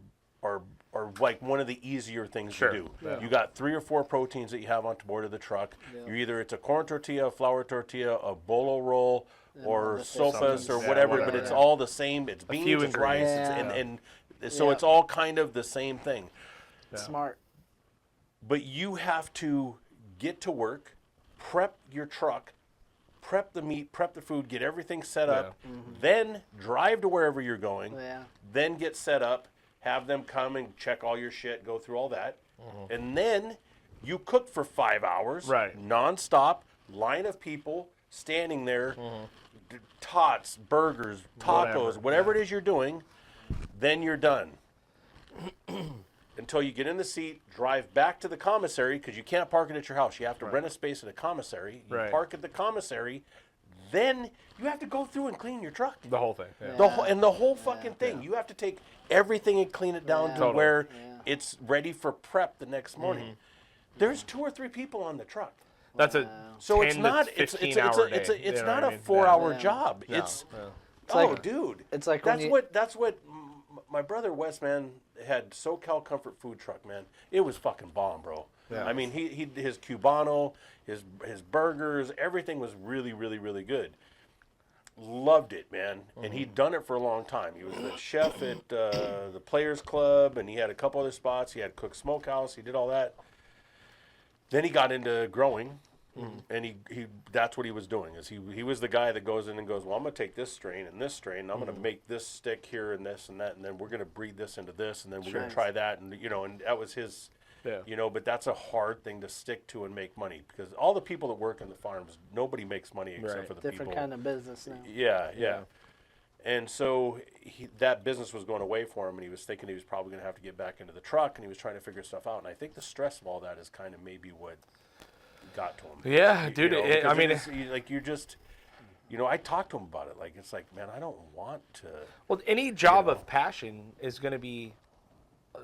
like one of the easier things Sure. to do. Yeah. You got 3 or 4 proteins that you have on board of the truck. Yeah. It's a corn tortilla, a flour tortilla, a bolo roll, or the sofas fish or sauce. whatever, Yeah, but it's yeah. all the same. It's few beans, it's rice, ingredients. and so Yeah. it's all kind of the same thing. Smart. But you have to get to work, prep your truck, prep the meat, prep the food, get everything set up, then drive to wherever you're going, Yeah. then get set up, have them come and check all your shit, go through all that, and then you cook for 5 hours, Right. nonstop, line of people standing there, tots, burgers, tacos, whatever it is you're doing, then you're done. Until you get in the seat, drive back to the commissary, because you can't park it at your house. You have to rent a space at a commissary. You Right. park at the commissary, then you have to go through and clean your truck. The whole thing. Yeah. The whole fucking thing. You have to take everything and clean it down Yeah. to Totally. where Yeah. it's ready for prep the next morning. There's 2 or 3 people on the truck. That's a So it's 10 not to it's 15 it's hour a, it's day, a, it's you know not what I a mean? 4-hour Yeah. job. No. It's Yeah. oh, dude. it's like when that's what my brother Wes, man, had SoCal Comfort food truck, man. It was fucking bomb, bro. Yeah. I mean, he his Cubano, his burgers, everything was really, really, really good. Loved it, man. And he'd done it for a long time. He was the chef at the Players Club, and he had a couple other spots. He had Cook Smokehouse. He did all that. Then he got into growing, and he that's what he was doing. Is he was the guy that goes in and goes, well, I'm going to take this strain and this strain, and I'm going to make this stick here and this and that, and then we're going to breed this into this, and then we're going to try that, and and that was his. Yeah. But that's a hard thing to stick to and make money, because all the people that work on the farms, nobody makes money except Right. for the different people. kind of business now. Yeah. And so that business was going away for him, and he was thinking he was probably going to have to get back into the truck, and he was trying to figure stuff out. And I think the stress of all that is kind of maybe what got to him. Yeah, dude, I because mean- you're just, I talked to him about it. Like, it's like, man, I don't want to. Well, any job of passion is going to be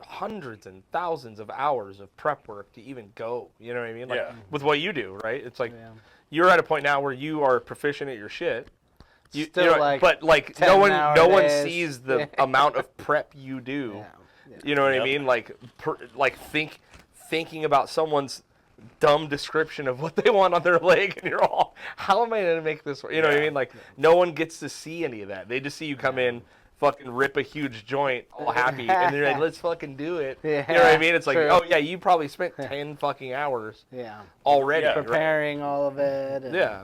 hundreds and thousands of hours of prep work to even go. You know what I mean? Like, Yeah. with what you do, right? It's like Yeah. you're at a point now where you are proficient at your shit. Still, like, but like 10-hour no one days. sees the amount of prep you do. Yeah. You know what I Yep. mean? Like thinking about someone's dumb description of what they want on their leg, and you're all, how am I going to make this work? You know what I mean? Like, no one gets to see any of that. They just see you come in, fucking rip a huge joint, all happy, and they're like, let's fucking do it. Yeah, You know what I mean? It's like, true. oh yeah, you probably spent 10 fucking hours Yeah. already. Yeah. right? Preparing all of it. And, Yeah.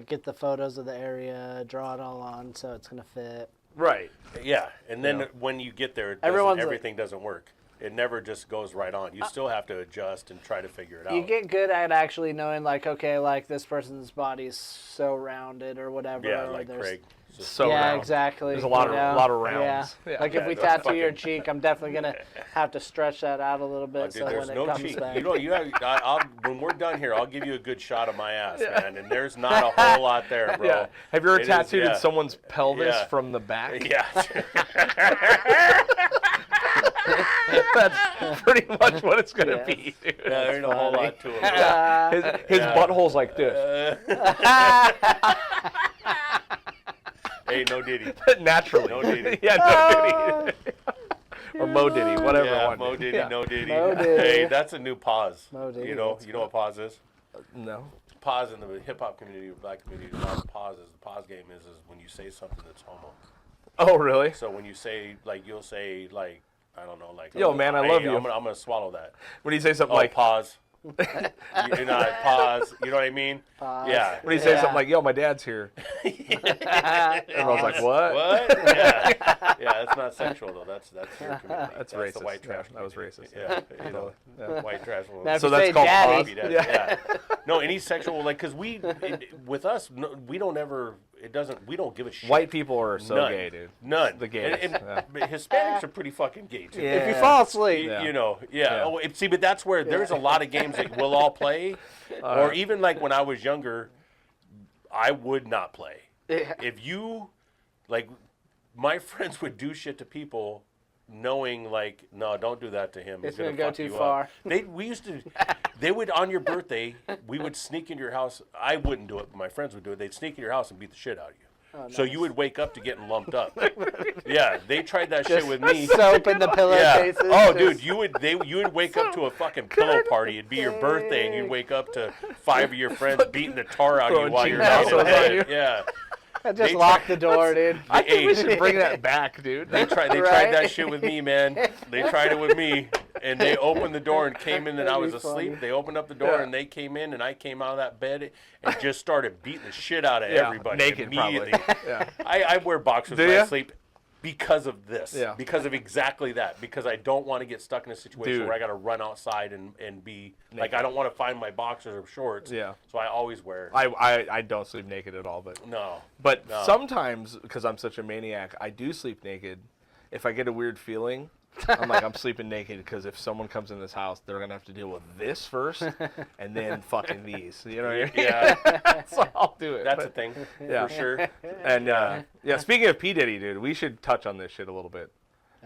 get the photos of the area, draw it all on so it's going to fit. Right. Yeah, and then Yeah. when you get there, Everyone's like- everything doesn't work. It never just goes right on. You still have to adjust and try to figure it out. You get good at actually knowing, like, okay, like this person's body's so rounded or whatever. Yeah, or like there's- Craig. Just- So yeah, round. exactly. There's a lot you of know? lot of rounds. Yeah. Yeah. Like if Yeah, we those tattoo your fucking- cheek, I'm definitely gonna have to stretch that out a little bit Dude, so there's when no it comes cheek. back. You know, when we're done here, I'll give you a good shot of my ass, man. And there's not a whole lot there, bro. Yeah. Have you ever It is- tattooed yeah. someone's pelvis Yeah. from the back? Yeah. That's pretty much what it's gonna Yeah. be, dude. Yeah, there ain't a whole funny. lot to it. Bro. His Yeah. butthole's like this, Hey, no Diddy. naturally. No Diddy. Yeah, no Diddy. Or Mo Diddy, whatever Yeah, one. Mo Diddy, Yeah. no Diddy. Mo Diddy. Hey, that's a new pause. Mo Diddy, You know that's what pause is? No. Pause in the hip hop community, black community, a lot of pauses. The pause game is when you say something that's homo. Oh, really? So when you say, like, you'll say, like, I don't know, like, Yo, man, I hey, love you. I'm gonna swallow that. When you say something Oh, like, pause. you not pause. You know what I mean? Pause. Yeah. when you say Yeah. something like, "Yo, my dad's here," and I was like, "What?" What? Yeah. Yeah, that's not sexual though. That's your community. That's The racist. white trash. Yeah, that was community. racist. Yeah. You know, Yeah. white trash. Now, if So you that's say called daddy, pause? Yeah. No, any sexual, like, because with us, no, we don't ever. We don't give a shit. White people are so None. gay, dude. None. The gays. And Yeah. but Hispanics are pretty fucking gay too. Yeah. if you fall asleep, Yeah. You know, yeah. Yeah. Oh, see, but that's where there's a lot of games that we'll all play, or even like when I was younger, I would not play. Yeah. If you, like, my friends would do shit to people, knowing like, no, don't do that to him. It's He's gonna go fuck too you up. far. They would on your birthday, we would sneak into your house. I wouldn't do it, but my friends would do it. They'd sneak in your house and beat the shit out of you. So you would wake up to getting lumped up. Yeah, they tried that shit with me. soap in the pillowcases. Oh, just- dude, you would wake up to a fucking pillow party. It'd be your birthday, and you'd wake up to 5 of your friends beating the tar out of you Throwing while cheese you're down in sauce on bed. you. Yeah, I just they lock the door, dude. I think we Hey, should bring that back, dude. they tried Right? that shit with me, man. They tried it with me, and they opened the door and came in, and I was That'd be asleep. funny. They opened up the door, Yeah. and they came in, and I came out of that bed and just started beating the shit out of Yeah, everybody naked, immediately. probably. Yeah. I wear boxers Do when I ya? sleep because of this. Yeah. Because of exactly that. Because I don't want to get stuck in a situation Dude. where I got to run outside and be like, Naked. I don't want to find my boxers or shorts. Yeah. So I always wear. I don't sleep naked at all, but No. but No. sometimes because I'm such a maniac, I do sleep naked. If I get a weird feeling, I'm like I'm sleeping naked because if someone comes in this house, they're gonna have to deal with this first, and then fucking these. You know what I mean? Yeah. So I'll do it. That's a but- thing. Yeah. For sure. And yeah, speaking of p-diddy, dude, we should touch on this shit a little bit.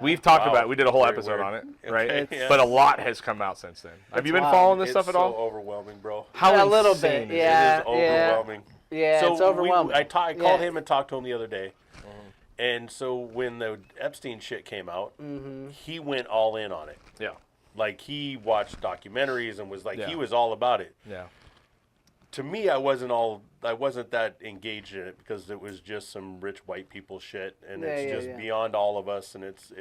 We've talked Wow. about it. We did a whole Very episode weird. on it, right? Okay, yeah. But a lot has come out since then. Have you been wild. following this It's stuff at so all? overwhelming, bro. How A little insane bit, is it? yeah. It is overwhelming. Yeah, So it's overwhelming. I called Yeah. him and talked to him the other day. And so when the Epstein shit came out, he went all in on it. Yeah, Like, he watched documentaries and was like, Yeah. he was all about it. yeah. To me, I wasn't that engaged in it because it was just some rich white people shit, and Yeah, it's yeah, just yeah. beyond all of us, and it's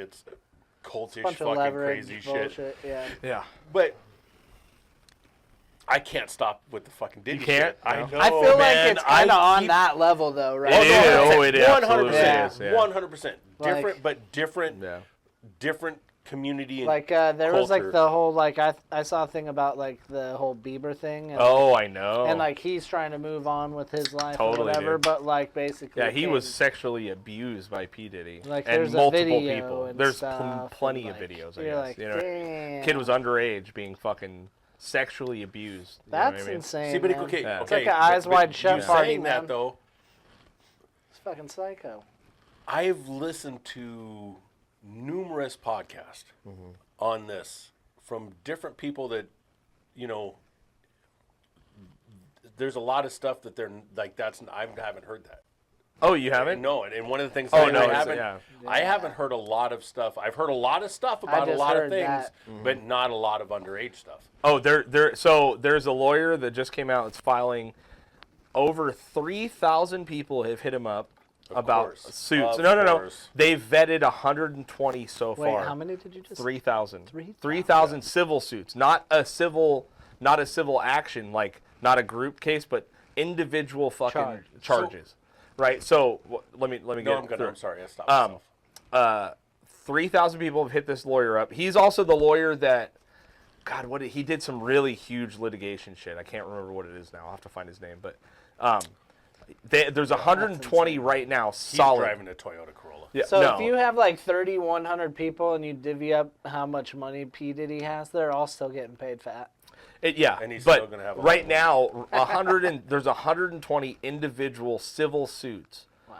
cultish bunch of fucking leverage crazy shit. bullshit. Yeah. Yeah. But I can't stop with the fucking Diddy You can't? shit. I No? know, I feel like man. it's kind of I on keep- that level, though, right? It is. Oh, it absolutely 100%. is, yeah. 100%. Like- Different, but different, Yeah. different community. And Like there was like culture. the whole like I saw a thing about like the whole Bieber thing. And, Oh, I know. And like he's trying to move on with his life Totally, or whatever, dude. but like basically. yeah, he came- was sexually abused by P Diddy Like and there's a multiple video people. and There's stuff, plenty and, of like, videos. I you're guess like, you know, damn. kid was underage, being fucking sexually abused. You know what That's I mean? insane. See, but man. okay, Yeah. It's okay. like an eyes wide shut you party, saying man. that though, It's fucking psycho. I've listened to numerous podcasts on this from different people that, you know, there's a lot of stuff that they're like, I haven't heard that. Oh, you haven't? No, and one of the things Oh, that no, I it's- haven't, yeah. I haven't heard a lot of stuff. I've heard a lot of stuff about a just lot of heard things, that. but not a lot of underage stuff. Oh, so there's a lawyer that just came out that's filing over 3,000 people have hit him up about course. suits. Of No. course. They've vetted 120 so Wait, far. how many did you just? 3,000. 3,000. 3,000 civil suits, not a civil action, like not a group case, but individual fucking charges. Right. So let me No, get I'm good. through. I'm sorry. I stopped myself. 3,000 people have hit this lawyer up. He's also the lawyer that, God, he did some really huge litigation shit. I can't remember what it is now. I'll have to find his name. But there's 120 right now solid. He's driving a Toyota Corolla. Yeah, So no. if you have like 3,100 people and you divvy up how much money p-diddy has, they're all still getting paid fat. Yeah, And he's but still gonna have a lot right of now, there's 120 individual civil suits Wow.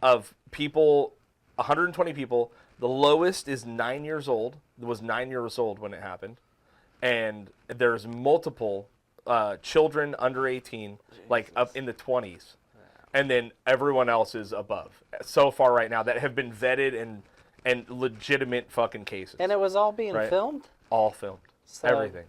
of people, 120 people. The lowest is 9 years old. It was 9 years old when it happened. And there's multiple children under 18, like up in the 20s. And then everyone else is above. So far right now that have been vetted and legitimate fucking cases. And it was all being Right. filmed? All filmed. So- Everything.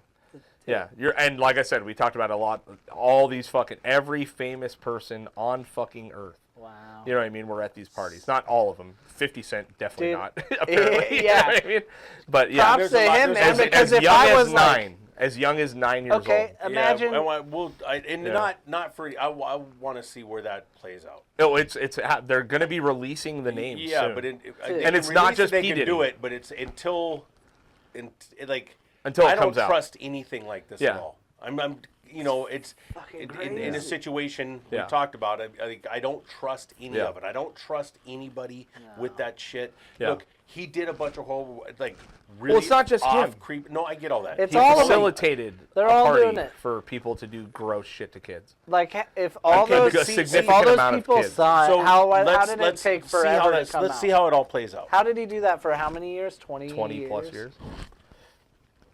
Yeah, and like I said, we talked about a lot. All these fucking every famous person on fucking earth. Wow. You know what I mean? We're at these parties. Not all of them. 50 Cent definitely Dude, not. Apparently. You know yeah. what I mean? But yeah, Props There's to a lot- him, there's man, a- because as if young I as was like, 9, as young as 9 years okay, old. imagine. Not for. I want to see where that plays out. Oh, they're going to be releasing the names. Yeah, soon. but And it's not just they P-Diddy. can do it, but it's until Until it I don't comes out. trust anything like this Yeah. at all. I'm it's Fucking in a crazy. situation Yeah. we talked about. I don't trust any Yeah. of it. I don't trust anybody with that shit. Yeah. Look, he did a bunch of horrible, really. it's not just off him. Creep. No, I get all that. It's He all of them. facilitated They're a all party doing it. for people to do gross shit to kids. Like, if all Okay, those, because if significant all those amount of people kids. saw it, So how did it let's take see how forever to that's- come Let's out? see how it all plays out. How did he do that for how many years? 20 20+ years.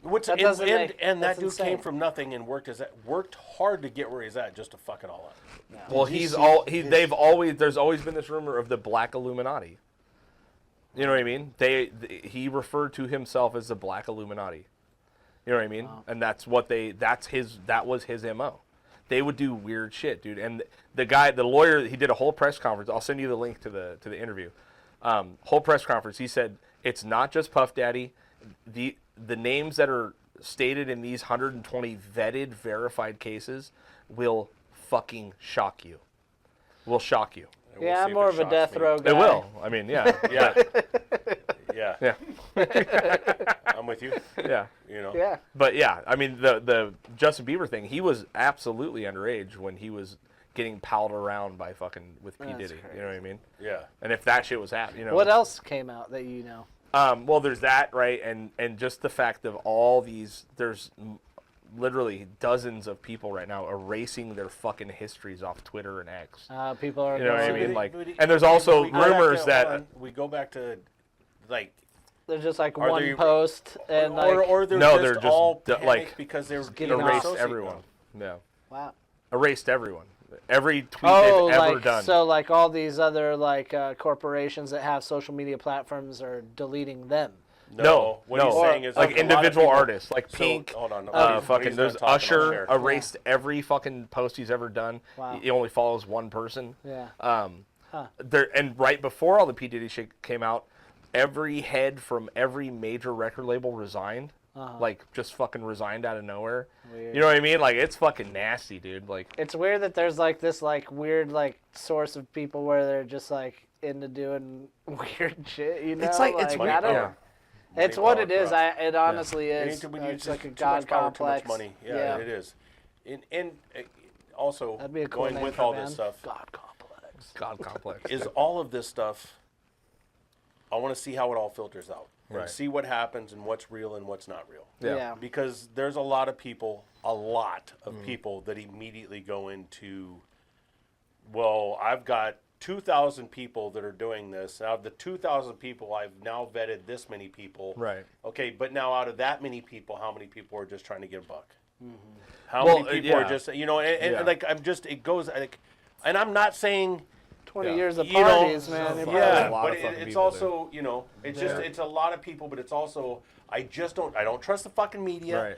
That doesn't make- that that's dude insane. came from nothing and worked hard to get where he's at just to fuck it all up. Well, there's always been this rumor of the Black Illuminati. You know what I mean? He referred to himself as the Black Illuminati. You know what I mean? Wow. And that was his MO. They would do weird shit, dude. And the lawyer, he did a whole press conference. I'll send you the link to the interview. Whole press conference. He said it's not just Puff Daddy. The names that are stated in these 120 vetted, verified cases will fucking shock you. Will shock you. And we'll Yeah, see I'm if more it of a shocks death me. row guy. It will. I mean, yeah. Yeah, Yeah. I'm with you. Yeah. You know. Yeah. But yeah, I mean the Justin Bieber thing, he was absolutely underage when he was getting palled around by fucking with P That's Diddy. You know what I mean? Yeah. And if that shit was happening, you know. What else came out that you know? Well, there's that, right? And just the fact of all these, there's literally dozens of people right now erasing their fucking histories off Twitter and X. People are You know what I going, mean? Like, and there's also We go back rumors to- that hold on. We go back to like there's just like Are one they- post and like, or they're No, just they're just all d- panicked like, because they're getting erased off. everyone. Yeah. wow. Erased everyone. Every tweet Oh, they've ever like done. so, like all these other like corporations that have social media platforms are deleting them. No, what he's no. saying is like a lot of individual people- artists, like So, Pink. hold on, what he's Fucking gonna there's talk about Usher there. erased every fucking post he's ever done. Wow. He only follows one person. Yeah. There and right before all the P Diddy shit came out, every head from every major record label resigned. Like just fucking resigned out of nowhere. Weird. You know what I mean? Like it's fucking nasty, dude. Like It's weird that there's like this like weird like source of people where they're just like into doing weird shit. You know, It's like- it's I weird, don't- yeah. It's Money, what power, it is. corrupt. It honestly We is. need to- It's like a too much god power, complex. Too much money. Yeah, it is. And also That'd be a cool going name with for a all band. this stuff God complex. God complex. is all of this stuff. I want to see how it all filters out and Right. see what happens and what's real and what's not real. Yeah. Because there's a lot of people people that immediately go into, well, I've got 2,000 people that are doing this. Out of the 2,000 people, I've now vetted this many people. Right. Okay, but now out of that many people, how many people are just trying to get a buck? How Well, many people are yeah. just, you know, and Yeah. like, it goes, like, and I'm not saying, 20 Yeah. years of you know, parties, man. so You're far. probably- a yeah, lot but of fucking it's people also, you know, it's just, Yeah. it's a lot of people, but it's also, I don't trust the fucking media. Right.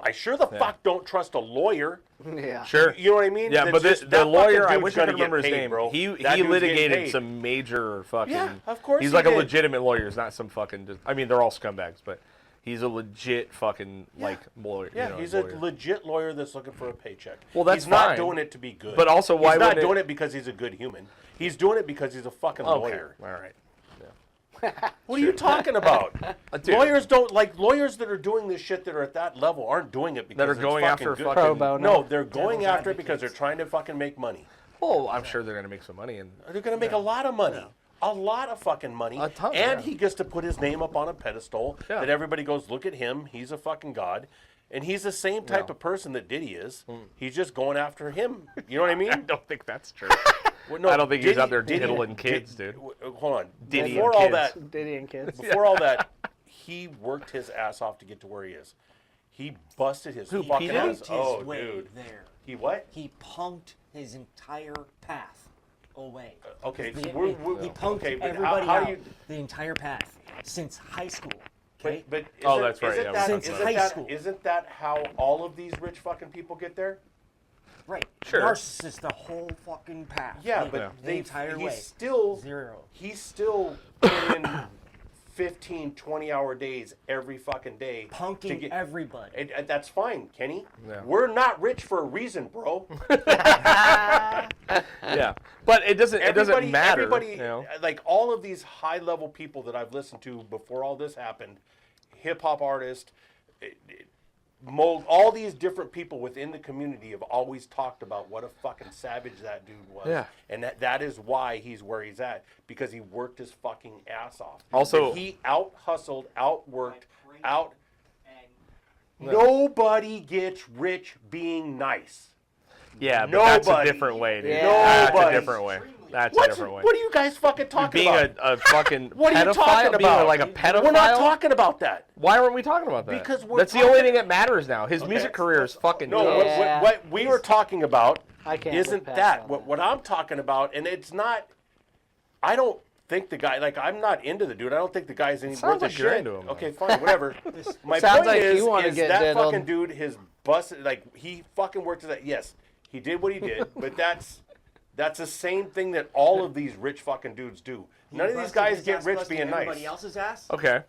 I sure the fuck don't trust a lawyer. Yeah. Sure. You know what I mean? Yeah, That's but just- the that lawyer, fucking I dude's wish I gonna could get remember his paid, name. bro. He That dude's getting litigated paid. some major fucking. Yeah, of course He's he like a did. legitimate lawyer. He's not some fucking. I mean, they're all scumbags, but he's a legit fucking like lawyer. Yeah, you know, he's lawyer. a legit lawyer that's looking for a paycheck. Well, that's he's not fine. doing it to be good. But also, why he's not wouldn't doing it- it because he's a good human. He's doing it because he's a fucking Okay. lawyer. All right. What are you talking about? Dude. Lawyers don't like lawyers that are doing this shit that are at that level aren't doing it because That are it's going fucking after good. fucking- Pro bono. No, they're going Devil's after it because they're advocates. trying to fucking make money. Oh, I'm sure they're gonna make some money. And They're gonna make a lot of money. A lot of fucking money. A ton, and yeah. he gets to put his name up on a pedestal Yeah. that everybody goes, look at him, he's a fucking god. And he's the same type Yeah. of person that Diddy is. He's just going after him. You know what I mean? I don't think that's true. Well, no, I don't think he's out there Diddy- diddling kids, dude. Hold on. Diddy Before and all kids. that, Diddy and kids. before all that, he worked his ass off to get to where he is. He busted his Who, fucking P. Diddy? ass. His Oh, way dude. there. He what? He punked his entire path away. Okay, so He we're punked okay, but everybody how out do you? the entire path since high school. Okay, But Oh, that's right, yeah, we talked Since about high that, school. Isn't that how all of these rich fucking people get there? right. Sure. Narcissist the whole fucking path. Yeah, Like, but the entire way. Zero. He's still putting in 15, 20-hour days every fucking day. to Punking get- everybody. And that's fine, Kenny. Yeah. We're not rich for a reason, bro. Yeah, but it doesn't matter. Everybody, you know? like all of these high-level people that I've listened to before all this happened, hip-hop artists, all these different people within the community have always talked about what a fucking savage that dude was. Yeah. And that is why he's where he's at, because he worked his fucking ass off. Also- And he out-hustled, out-worked, out... Nobody gets rich being nice. Yeah, but that's a Nobody. different way, dude. Yeah. That's a Nobody. different way. That's a different way. What are you guys fucking talking Being about? a fucking What are you pedophile, talking being about? like a pedophile. We're not talking about that. Why aren't we talking about that? Because we're that's the only talking- thing that matters now. His music career is fucking. No, toast. Yeah. what we were talking about I can't isn't look past that. all What I'm talking about, and it's not. I don't think the guy. Like I'm not into the dude. I don't think the guy's any Sounds worth like a you're shit. into him, Okay, fine, whatever. My Sounds point like is, you wanna is get that diddled. fucking dude, his bus, like he fucking worked his. Yes, he did what he did, but that's the same thing that all of these rich fucking dudes do. None of these Busted guys his get ass rich busting being nice. everybody else's ass. Okay.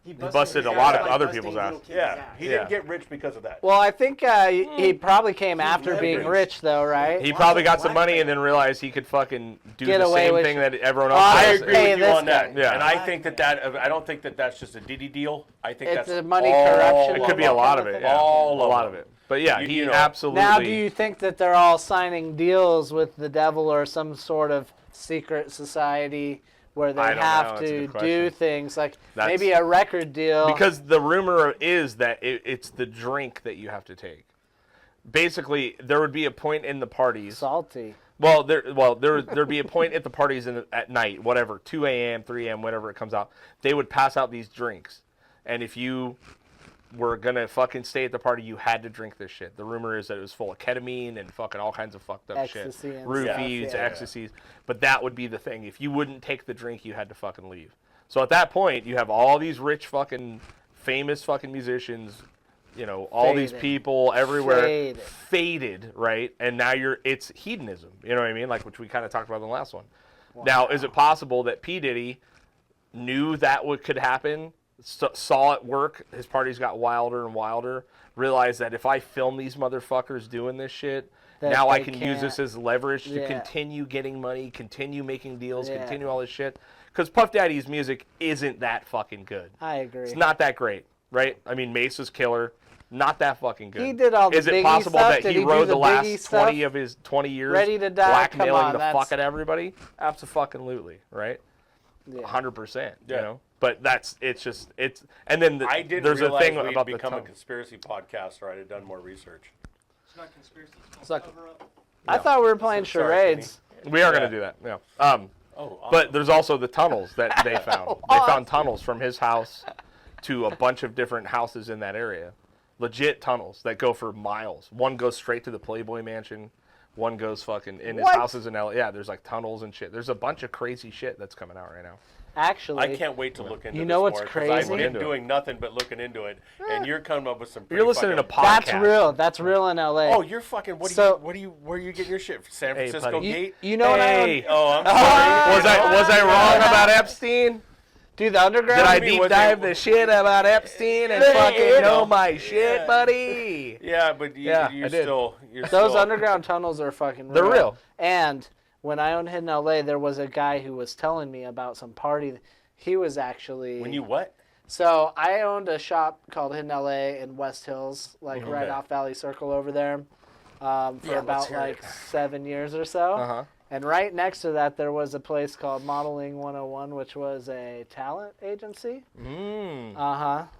He busted his a lot ass of by other busting people's little ass. kids' Yeah, ass. he Yeah. didn't get rich because of that. Well, I think he probably came after never being is. rich, though, right? He probably got some money and then realized he could fucking do Get the away same with thing shit. that everyone else I does. agree Hey, with you this on that. guy. Yeah. And I think I don't think that that's just a Diddy deal. I think It's that's a money all corruption. It could be a lot of it. Yeah. All a of lot them. of it. But yeah, You- he you know. absolutely. Now, do you think that they're all signing deals with the devil or some sort of secret society where they I don't know. have That's a to good question. do things like That's- maybe a record deal? Because the rumor is that it's the drink that you have to take. Basically, there would be a point in the parties. salty. There'd be a point at the parties at night, whatever, 2 a.m., 3 a.m., whatever it comes out. They would pass out these drinks, and if you were gonna fucking stay at the party, you had to drink this shit. The rumor is that it was full of ketamine and fucking all kinds of fucked up Ecstasy shit, and roofies, stuff, yeah. ecstasies. But that would be the thing. If you wouldn't take the drink, you had to fucking leave. So at that point, you have all these rich fucking famous fucking musicians. You know, all these Faded. people everywhere, Faded. faded, right? And now it's hedonism. You know what I mean? Like, which we kind of talked about in the last one. Now, is it possible that P. Diddy knew that could happen, saw it work, his parties got wilder and wilder, realized that if I film these motherfuckers doing this shit, That now I they can use can't- this as leverage to Yeah. continue getting money, continue making deals, Yeah. continue all this shit? Because Puff Daddy's music isn't that fucking good. I agree. It's not that great, right? I mean, Mace's killer. Not that fucking good. He did all the Is it Biggie possible stuff? that Did he he do rode the the last Biggie 20 stuff? of his 20 years Ready to die? blackmailing Come on, the that's- fuck out of everybody? Absolutely, right? Yeah. 100%, Yeah. you know? But and then I didn't there's a realize thing we'd about the become a tongue. conspiracy podcast, or I'd have done more research. It's not conspiracy. It's not- I thought we were playing Sorry, charades. We are Yeah. going to do that, yeah. Oh, awesome. But there's also the tunnels that they found. They found tunnels from his house to a bunch of different houses in that area. Legit tunnels that go for miles. One goes straight to the Playboy Mansion. One goes fucking in his What? houses in LA. Yeah, there's like tunnels and shit. There's a bunch of crazy shit that's coming out right now. Actually, I can't wait to look into You this know what's more, 'cause I've crazy? been doing nothing but looking into it, and you're coming up with some. You're pretty listening to fucking- podcasts. that's real. That's real in LA. Oh, you're fucking. Where are you getting your shit? San Hey, Francisco buddy. Gate. you know Hey. what I Oh, I'm sorry. Was I wrong about Epstein? do? The underground. Did I mean, deep was dive it- the shit about Epstein and Yeah, fucking yeah. know my shit, buddy? Yeah, but Yeah, you're I did. still. Those underground tunnels are fucking real. They're real. And when I owned Hidden LA, there was a guy who was telling me about some party. He was actually... When you what? So I owned a shop called Hidden LA in West Hills, like right off Valley Circle over there, for about like 7 years or so. Uh-huh. And right next to that, there was a place called Modeling 101, which was a talent agency.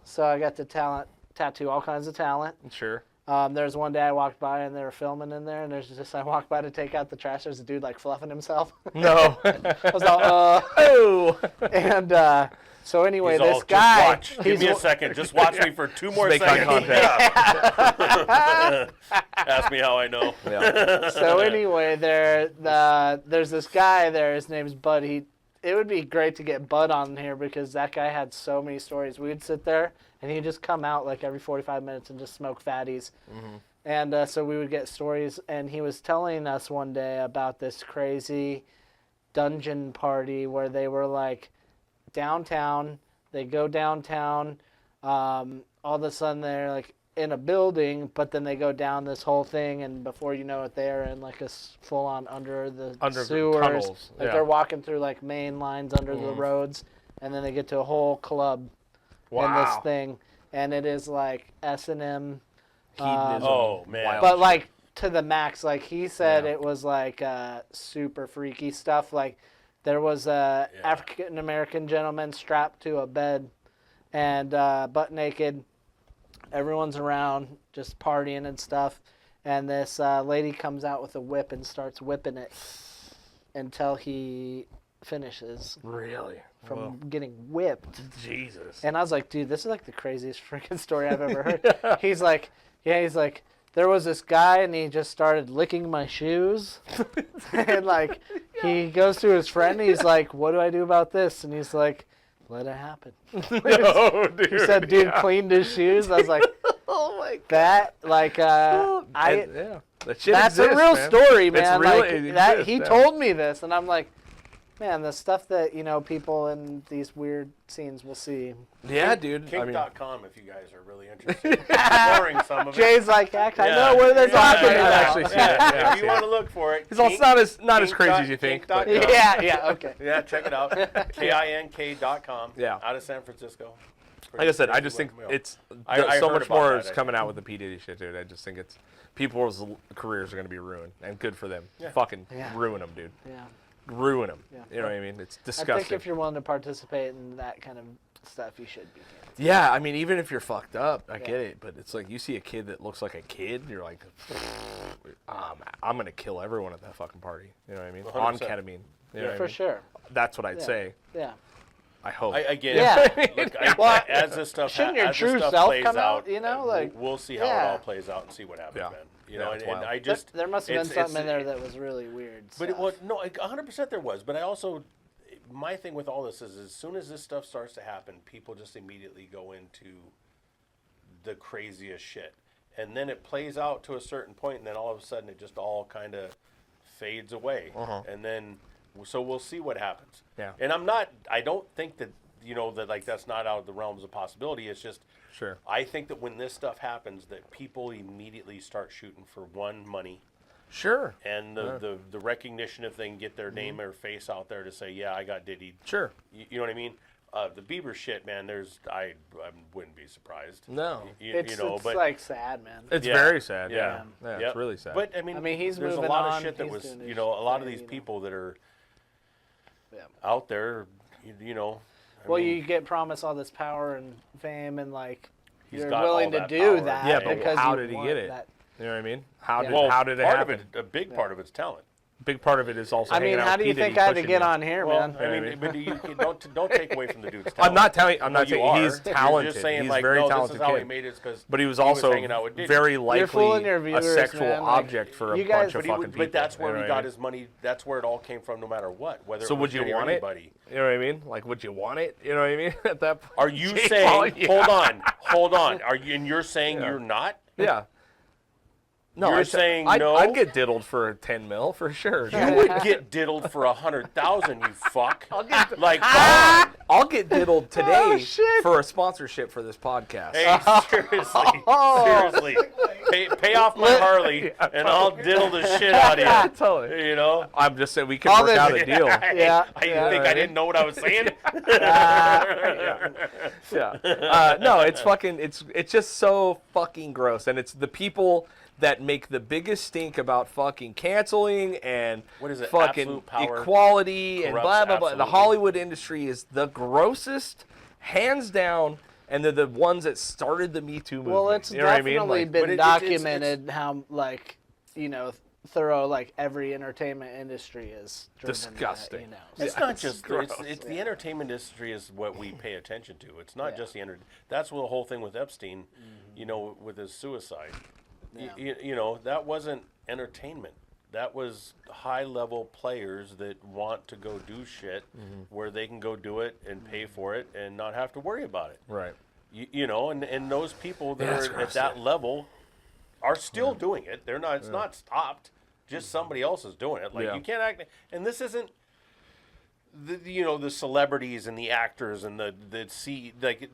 So I got to tattoo all kinds of talent. Sure. There's one day I walked by and they were filming in there, and I walked by to take out the trash. There's a dude like fluffing himself. No. I was all, Oh. And so anyway, He's this all, guy. Just watch. Give me a second. Just watch me for 2 more Make eye seconds. contact. Ask me how I know. Yeah. So anyway, there's this guy there. His name's Bud. It would be great to get Bud on here because that guy had so many stories. We'd sit there and he'd just come out like every 45 minutes and just smoke fatties. And so we would get stories. And he was telling us one day about this crazy dungeon party where they were like downtown. They go downtown. All of a sudden they're like in a building, but then they go down this whole thing, and before you know it, they're in like a full-on under the sewers. Tunnels. Like they're walking through like main lines under the roads, and then they get to a whole club in this thing, and it is like S&M. Hedonism. Oh, man. Wild But shit. like to the max. Like he said, Yeah. it was like super freaky stuff. Like there was a African American gentleman strapped to a bed and butt naked. Everyone's around just partying and stuff, and this lady comes out with a whip and starts whipping it until he finishes Really? from getting whipped. Jesus. And I was like, dude, this is like the craziest freaking story I've ever heard. He's like, there was this guy and he just started licking my shoes. And like, he goes to his friend and he's like, what do I do about this? And he's like, let it happen. No, dude. He said, dude cleaned his shoes. I was like, Oh my God. that, like, Yeah. That shit that's exists, a real man. story, It's man. real, Like, it that exists, he yeah. told me this, and I'm like, man, the stuff that, people in these weird scenes will see. Yeah, dude. Kink.com if you guys are really interested. Exploring some of it. Jay's like, heck, I know what they're talking yeah, about. actually see it. Yeah, If you want to look for it. It's also not as crazy as you think. But, Kink.com. Yeah, okay. Yeah, check it out. KINK.com. Yeah. Out of San Francisco. like I said, I Crazy just think what- it's I so heard much about more that, is I coming think. out with the p-diddy shit, dude. I just think it's people's careers are going to be ruined, and good for them. Yeah. Fucking Yeah. ruin them, dude. Yeah. Ruin them. Yeah. You know what I mean? It's I disgusting. think if you're willing to participate in that kind of stuff, you should be. Yeah, I mean, even if you're fucked up, I Yeah. get it. But it's like you see a kid that looks like a kid, and you're like, I'm gonna kill everyone at that fucking party. You know what I mean? 100%. On ketamine. You know what I For mean? sure. That's what I'd Yeah. say. Yeah. I hope. I get Yeah. it. Look, Well, as this stuff shouldn't your as true this stuff self plays come out, out, you know, like- we'll see how Yeah. it all plays out and see what happens, Yeah. man. You Yeah, know, it's and wild. I just There must have been it's- something in there that was really weird. But it stuff. was no, 100% there was. But I also, my thing with all this is, as soon as this stuff starts to happen, people just immediately go into the craziest shit, and then it plays out to a certain point, and then all of a sudden it just all kind of fades away, and then so we'll see what happens. Yeah. And I don't think that that like that's not out of the realms of possibility. It's just Sure. I think that when this stuff happens, that people immediately start shooting for money. Sure. And the recognition if they can get their name or face out there to say, yeah, I got diddied. Sure. You know what I mean? The Bieber shit, man. I wouldn't be surprised. No. It's but like sad, man. It's Yeah. very sad. Yeah. Yeah. Yeah. Yep. It's really sad. But I mean, he's there's a moving lot on. of shit that He's was, doing his a lot of thing, these you know. people that are Yeah. out there, I Well, mean, you get promised all this power and fame, and like He's you're got willing all to that do power. that. Yeah, but because how you did he want get it? that. You know what I mean? How Yeah. did how did it part happen? of it, a big part of it's talent. Big part of it is also. I mean, hanging out how with do you P. think Diddy I had to pushing get you. on here, Well, man? I I mean, mean- but don't take away from the dude's talent. I'm not saying No, you he's are. talented. You're just saying he's like, very no, talented this is how he kid. made it because. But he was also hanging out with Diddy. very likely fooling your a viewers, sexual man, like, object for a you bunch guys- of But, fucking people. but that's where you know he what I got mean? his money. That's where it all came from, no matter what. Whether So it was would you Diddy or want it? anybody. You know what I mean? Like, would you want it? You know what I mean? At that point. Are you Jake saying? Paul, yeah. Hold on. Are you? And you're saying Yeah. you're not? Yeah. No, You're I'd say- saying I'd, no? I'd get diddled for 10 mil for sure. You would get diddled for 100,000, you fuck. Like, I'll get diddled today Oh, shit. for a sponsorship for this podcast. hey, seriously, seriously, Pay off my Harley, and I'll diddle the shit out of you. Totally. You know? I'm just saying we can All work this- out a deal. Yeah. I think I didn't know what I was saying. Yeah. No, it's fucking. It's just so fucking gross, and it's the people that make the biggest stink about fucking canceling and What is it? fucking Absolute power equality and corrupts blah blah blah. The absolutely. Hollywood industry is the grossest, hands down, and they're the ones that started the Me Too movement. Well, it's you know what I definitely mean? Like, but been it's- documented how, like, you know, thorough, like, every entertainment industry is driven that, Disgusting. you know. It's Yeah, not it's just gross. it's the entertainment industry is what we pay attention to. It's not just the That's the whole thing with Epstein, you know, with his suicide. You know, that wasn't entertainment. That was high-level players that want to go do shit where they can go do it and pay for it and not have to worry about it. right. You know, and those people that that's are at gross, that level are still doing it. They're not. It's not stopped. Just somebody else is doing it. Like Yeah. you can't act. And this isn't. You know, the celebrities and the actors and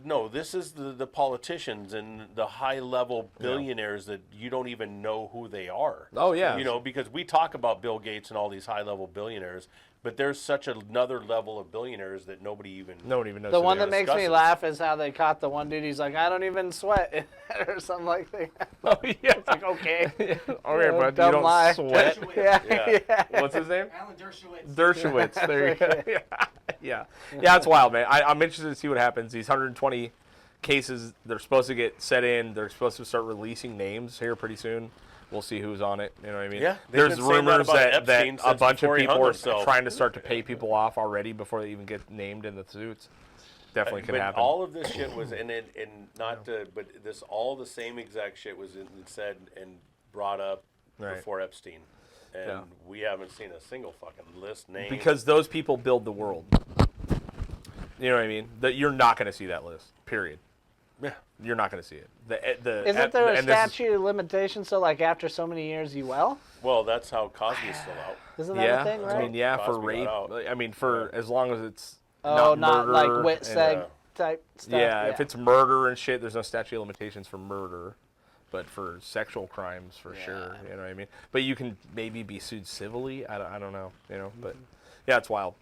no, this is the politicians and the high level billionaires that you don't even know who they are. Oh, yeah. You know, because we talk about Bill Gates and all these high level billionaires, but there's such another level of billionaires that nobody even No one even knows. The who one they that are. makes me discusses. laugh is how they caught the one dude. He's like, I don't even sweat, or something like that. Oh yeah. Like, okay. Okay, Yeah, but you dumb don't lie. sweat. Yeah. Yeah. Yeah. What's his name? Alan Dershowitz. Dershowitz. There you go. Yeah. Yeah, it's wild, man. I'm interested to see what happens. These 120 cases, they're supposed to get set in. They're supposed to start releasing names here pretty soon. We'll see who's on it. You know what I mean? Yeah, they've There's been saying that rumors about that Epstein a since bunch of before he people hung are himself. trying to start to pay people off already before they even get named in the suits. Definitely can but happen. all of this shit was but this all the same exact shit was said and brought up Right. before Epstein, and Yeah. we haven't seen a single fucking list name. Because those people build the world. You know what I mean? That you're not going to see that list. Period. yeah, You're not going to see it. Isn't there a and this is- statute of limitation? So, like, after so many years, you will? well, that's how Cosby's still out. Isn't that Yeah, a thing, right? I mean, yeah, for Cosby rape. got out. I mean, for as long as it's oh, not murder like wit and- seg type stuff. Yeah, if it's murder and shit, there's no statute of limitations for murder, but for sexual crimes, for sure. You know what I mean? But you can maybe be sued civilly. I don't know. You know, but yeah, it's wild.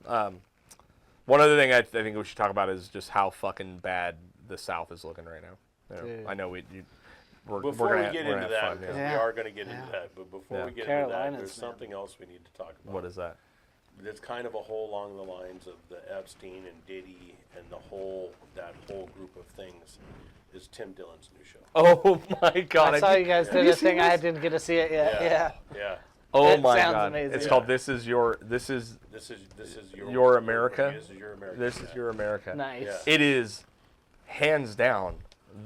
One other thing I think we should talk about is just how fucking bad the South is looking right now. You know, Dude. I know we're Before gonna we get we're into gonna have that, fun, because yeah. we are going to get into that, but before Yeah. we get into Carolinas, that, there's man. something else we need to talk about. What is that? It's kind of a whole along the lines of the Epstein and Diddy and that whole group of things is Tim Dillon's new show. Oh my god! I saw you guys have did you a thing. seen I this? didn't get to see it yet. Yeah. Yeah. Oh It my sounds god! amazing. It's Yeah. called This Is Your This is Your America. This is your America. This Is Your America. Nice. Yeah. It is hands down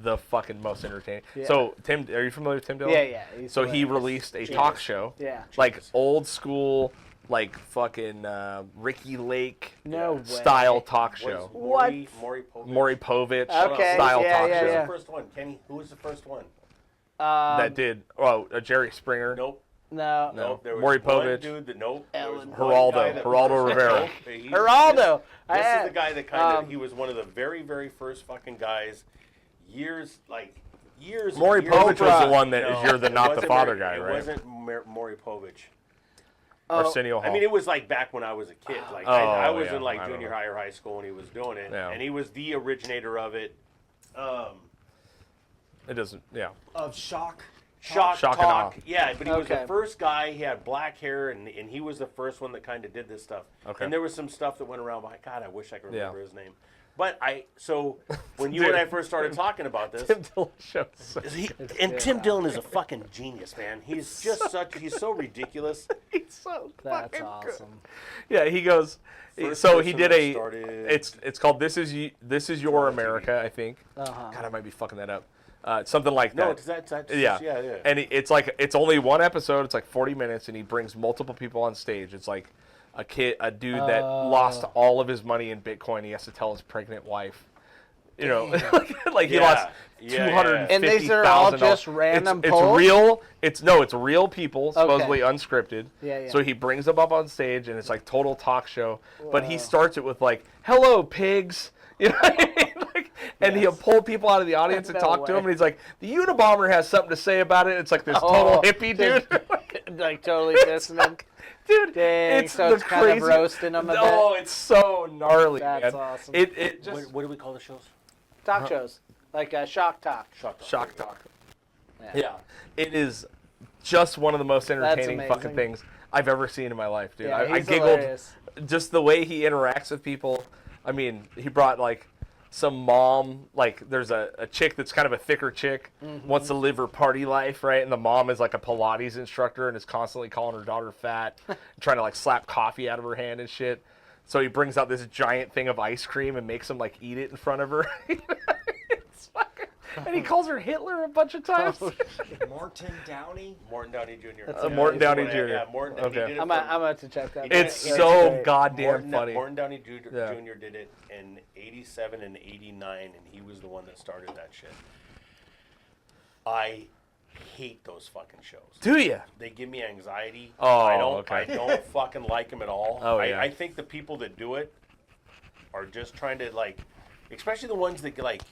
the fucking most entertaining. Yeah. So Tim, are you familiar with Tim Dillon? Yeah, yeah. he's So he hilarious. released a talk show, Yeah. like old school, like fucking Ricky Lake No way. style talk What's show. Maury Povich? Maury Povich Okay, style yeah, talk yeah, show Who was yeah. the first one? Kenny, who was the first one? that did. Oh, Jerry Springer. Nope. No. No. There was Maury one Povich. dude that nope. there was Ellen. one Geraldo. guy that- Geraldo Rivera. Nope, he- Geraldo. This I- is the guy that kind of um, he was one of the very very first fucking guys. Years. and Maury years Povich ago. was the one that No, you're the it not the wasn't father Maury- guy, right? It wasn't Maury Povich. Arsenio Hall. I mean, it was like back when I was a kid. Like Oh, I was yeah, in like I don't junior know. high or high school when he was doing it, Yeah. and he was the originator of it. It doesn't. Yeah. Of shock. Shock Shock and talk. awe. Yeah, but he was Okay. the first guy. He had black hair, and he was the first one that kind of did this stuff. Okay. And there was some stuff that went around. My God, I wish I could remember Yeah. his name. But when you Dude. and I first started talking about this, Tim Dillon show. So Tim Dillon is a fucking genius, man. He's just he's so ridiculous. he's so That's fucking good. awesome. Yeah, he goes. First So he person did that a. started- It's called This Is Your America, I think. Uh-huh. God, I might be fucking that up. Something like No, that. that's Yeah. yeah. And it's like it's only one episode. It's like 40 minutes, and he brings multiple people on stage. It's like a dude that lost all of his money in Bitcoin. He has to tell his pregnant wife. You know, like he Yeah. lost Yeah, $250,000. And these are all just random it's polls? real. It's real people, supposedly unscripted. Yeah, yeah. So he brings them up on stage, and it's like total talk show. But he starts it with like, "Hello, pigs." You know what I mean? Like, and he'll pull people out of the audience and No talk to way. him, and he's like, the Unabomber has something to say about it. It's like this total hippie dude. Like totally dissonant. Dude, Dang, it's so the it's kind of crazy- roasting them a No, bit. it's so gnarly, That's man. awesome. It just What do we call the shows? Talk shows. Like Shock Talk. shock talk. Yeah. Yeah, it is just one of the most entertaining amazing. fucking things I've ever seen in my life, dude. Yeah, I he's giggled hilarious. just the way he interacts with people. I mean, he brought like some mom, like there's a chick that's kind of a thicker chick, wants to live her party life, right? And the mom is like a Pilates instructor and is constantly calling her daughter fat, trying to like slap coffee out of her hand and shit. So he brings out this giant thing of ice cream and makes him like eat it in front of her. It's fucking, and he calls her Hitler a bunch of times. Morton Downey. Morton Downey Jr. Morton Downey Yeah, Jr. Yeah, Morton. Okay. He did it I'm for- gonna have to check that. It's out. so great. goddamn funny. Morton Downey Jr. Yeah. did it in '87 and '89, and he was the one that started that shit. I hate those fucking shows. Do you? They give me anxiety. Oh, okay. I don't fucking like them at all. Oh, yeah. I think the people that do it are just trying to like, especially the ones that like.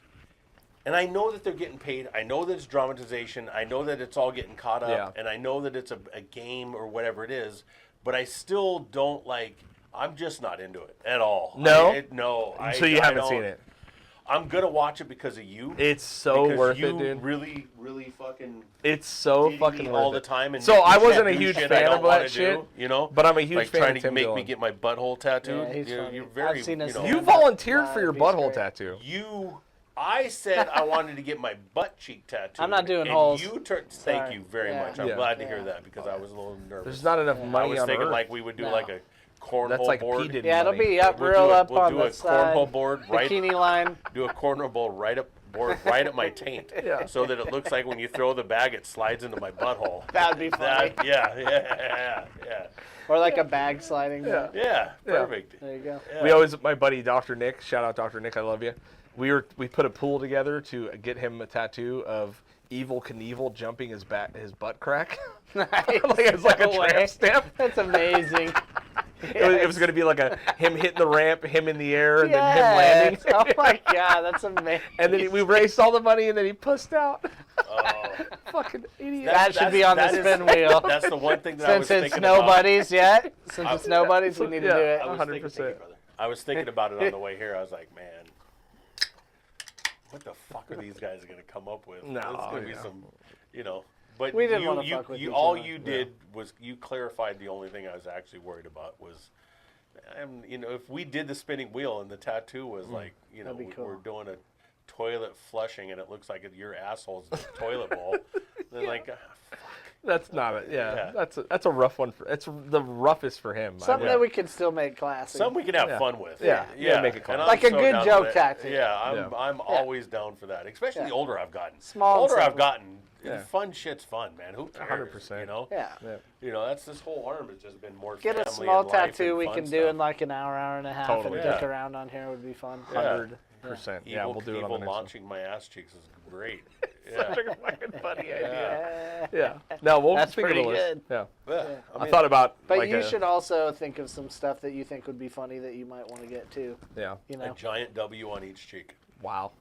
And I know that they're getting paid. I know that it's dramatization. I know that it's all getting caught up. Yeah. And I know that it's a game or whatever it is. But I still don't like. I'm just not into it at all. No? No. So you haven't seen it? I'm gonna watch it because of you. It's so because worth you it, dude. Really, really fucking. It's so diddy fucking me worth all the it. time. And So make me I wasn't a do huge shit fan I don't of that wanna shit, do, you know. but I'm a huge like fan trying of to Tim make me Dillon. get my butthole tattooed. Yeah, he's you're, funny. you're very. I've seen his you know, You stand-up volunteered for live, your he's butthole great. tattoo. I said I wanted to get my butt cheek tattooed. I'm not doing and holes. You thank Sorry. you very Yeah. much. I'm Yeah. glad to hear that because I was a little nervous. There's not enough I money was on thinking Earth. like we would do No. like a cornhole That's like board. p-diddy Yeah, it'll money. be up We'll real do up we'll on do the a side. cornhole board right. Bikini line. Do a cornhole board right at my taint, Yeah. so that it looks like when you throw the bag, it slides into my butthole. That'd be funny. Yeah. Or like a bag sliding. Yeah. Yeah, perfect. There you go. Yeah. We always, my buddy Dr. Nick, shout out Dr. Nick, I love you. We put a pool together to get him a tattoo of Evel Knievel jumping his butt crack. Nice. Like it's like No a way. tramp stamp. That's amazing. It was going to be like him hitting the ramp, him in the air, and then him Yes. landing. Oh my god, that's amazing. And then we raised all the money, and then he pussed out. Oh. Fucking idiot. That should be on the that is- spin wheel. That's the one thing that I was Since it's thinking about. nobody's yet, since I- it's nobody's, we need to Yeah. do it. I was 100%. thinking, thank you, brother. I was thinking about it on the way here. I was like, man, what the fuck are these guys going to come up with? No, It's going to be yeah. some, you know. But We didn't you, wanna you, fuck with you, each all other. you did was you clarified the only thing I was actually worried about was, you know, if we did the spinning wheel and the tattoo was like, you know, That'd be cool. we're doing a toilet flushing and it looks like your asshole's the toilet bowl, then like, That's not it. Yeah, Yeah. that's a rough one. It's the roughest for him. Something that we can still make classy. something we can have Yeah. fun with. Yeah. Yeah, make it and classy. I'm Like a so good down joke with it. tactic. Yeah, I'm Yeah. always down for that. Especially Yeah. the older I've gotten. Small The older and I've simple. gotten, Yeah. fun shit's fun, man. Who cares? 100%. You know. Yeah. Yeah. You know, that's this whole arm has just been more. Get a family small and life tattoo and we fun can stuff. do in like an hour and a half Totally. and dick Yeah. around on here would be fun. Yeah. 100%. Yeah, Evil we'll do it on the Knievel next one. launching my ass cheeks is great. Such Yeah. a fucking funny idea. Yeah. Yeah. No, we'll That's think of pretty the list. good. Yeah. Yeah. I thought about. But like you should also think of some stuff that you think would be funny that you might want to get too. Yeah. You a know, giant W on each cheek. Wow.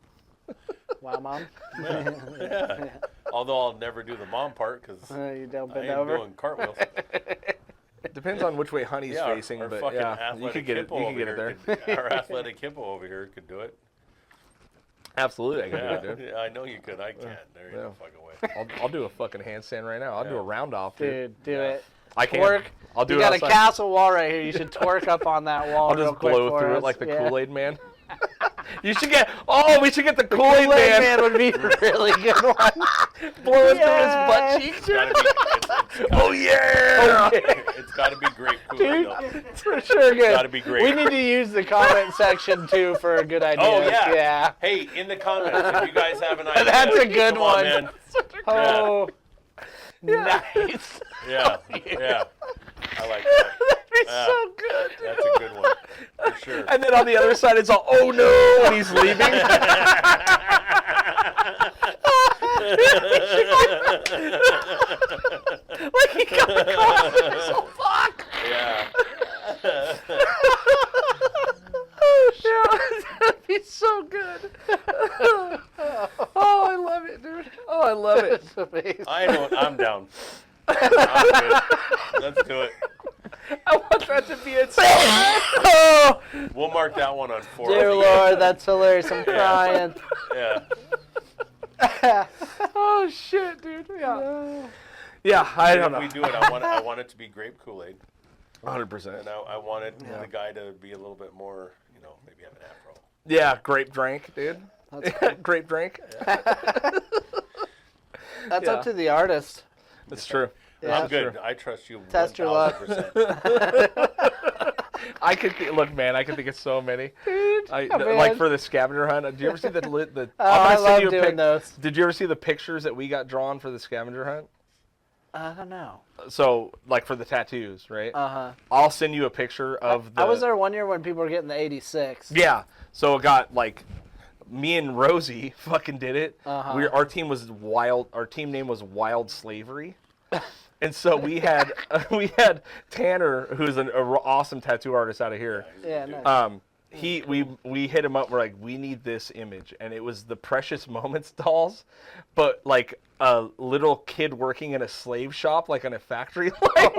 wow, mom, Yeah. Although I'll never do the mom part because you don't I bend ain't over. doing cartwheels. Depends on which way Honey's Yeah, facing, our but fucking yeah, athletic you could get it. hippo You over could get it here there. could- our athletic hippo over here could do it. Absolutely, I can Yeah, do it, dude. yeah, I know you could. I can't. There ain't no fucking way. I'll do a fucking handstand right now. I'll do Yeah. a round off, dude. Dude, do it. I can. Twerk. I'll do You it got outside. a castle wall right here. You should twerk up on that wall I'll real just quick blow for through us. it like the Yeah. Kool-Aid man. You should get. Oh, we should get the Kool-Aid Kool-Aid man. man would be a really good one. blowing Yeah. through his butt cheek. It's gotta be, Oh yeah. it's gotta be great Kool-Aid, though. It's for sure good. gotta be great. We need to use the comment section too for a good idea. Oh yeah. Yeah. Hey, in the comments, if you guys have an idea, That's a good come on, one. man. Oh. Nice. Yeah, yeah. I like that. That'd be Yeah. so good. That's a good one for sure. And then on the other side, it's all, oh no, when he's leaving. Like he got the car. So fuck. Yeah. Oh, yeah, that'd be so good. face. I don't. I'm down. I'm good. Let's do it. I want that to be it. We'll mark that one on 4. Dear Lord, that's hilarious. I'm crying. Yeah. Oh shit, dude. Yeah. Yeah, I don't If know. we do it, I want it to be grape Kool-Aid, 100%. and I wanted the guy to be a little bit more, maybe have an afro. Yeah, grape drink, dude. Grape drink. That's Yeah. up to the artist. That's true. Yeah. I'm good. I trust you. Test your luck. 1000%. I could look, man. I could think of so many. man. Like for the scavenger hunt. Did you ever see the? Oh, I'm I gonna send love you a doing those. Did you ever see the pictures that we got drawn for the scavenger hunt? I don't know. So, like for the tattoos, right? Uh-huh. I'll send you a picture of the. I was there one year when people were getting the 86. Yeah. So it got like, me and Rosie fucking did it. Uh-huh. Our team was wild. Our team name was Wild Slavery. And so we had Tanner, who's an awesome tattoo artist out of here. Yeah, nice. We hit him up. We're like, we need this image, and it was the Precious Moments dolls, but like a little kid working in a slave shop, like on a factory line.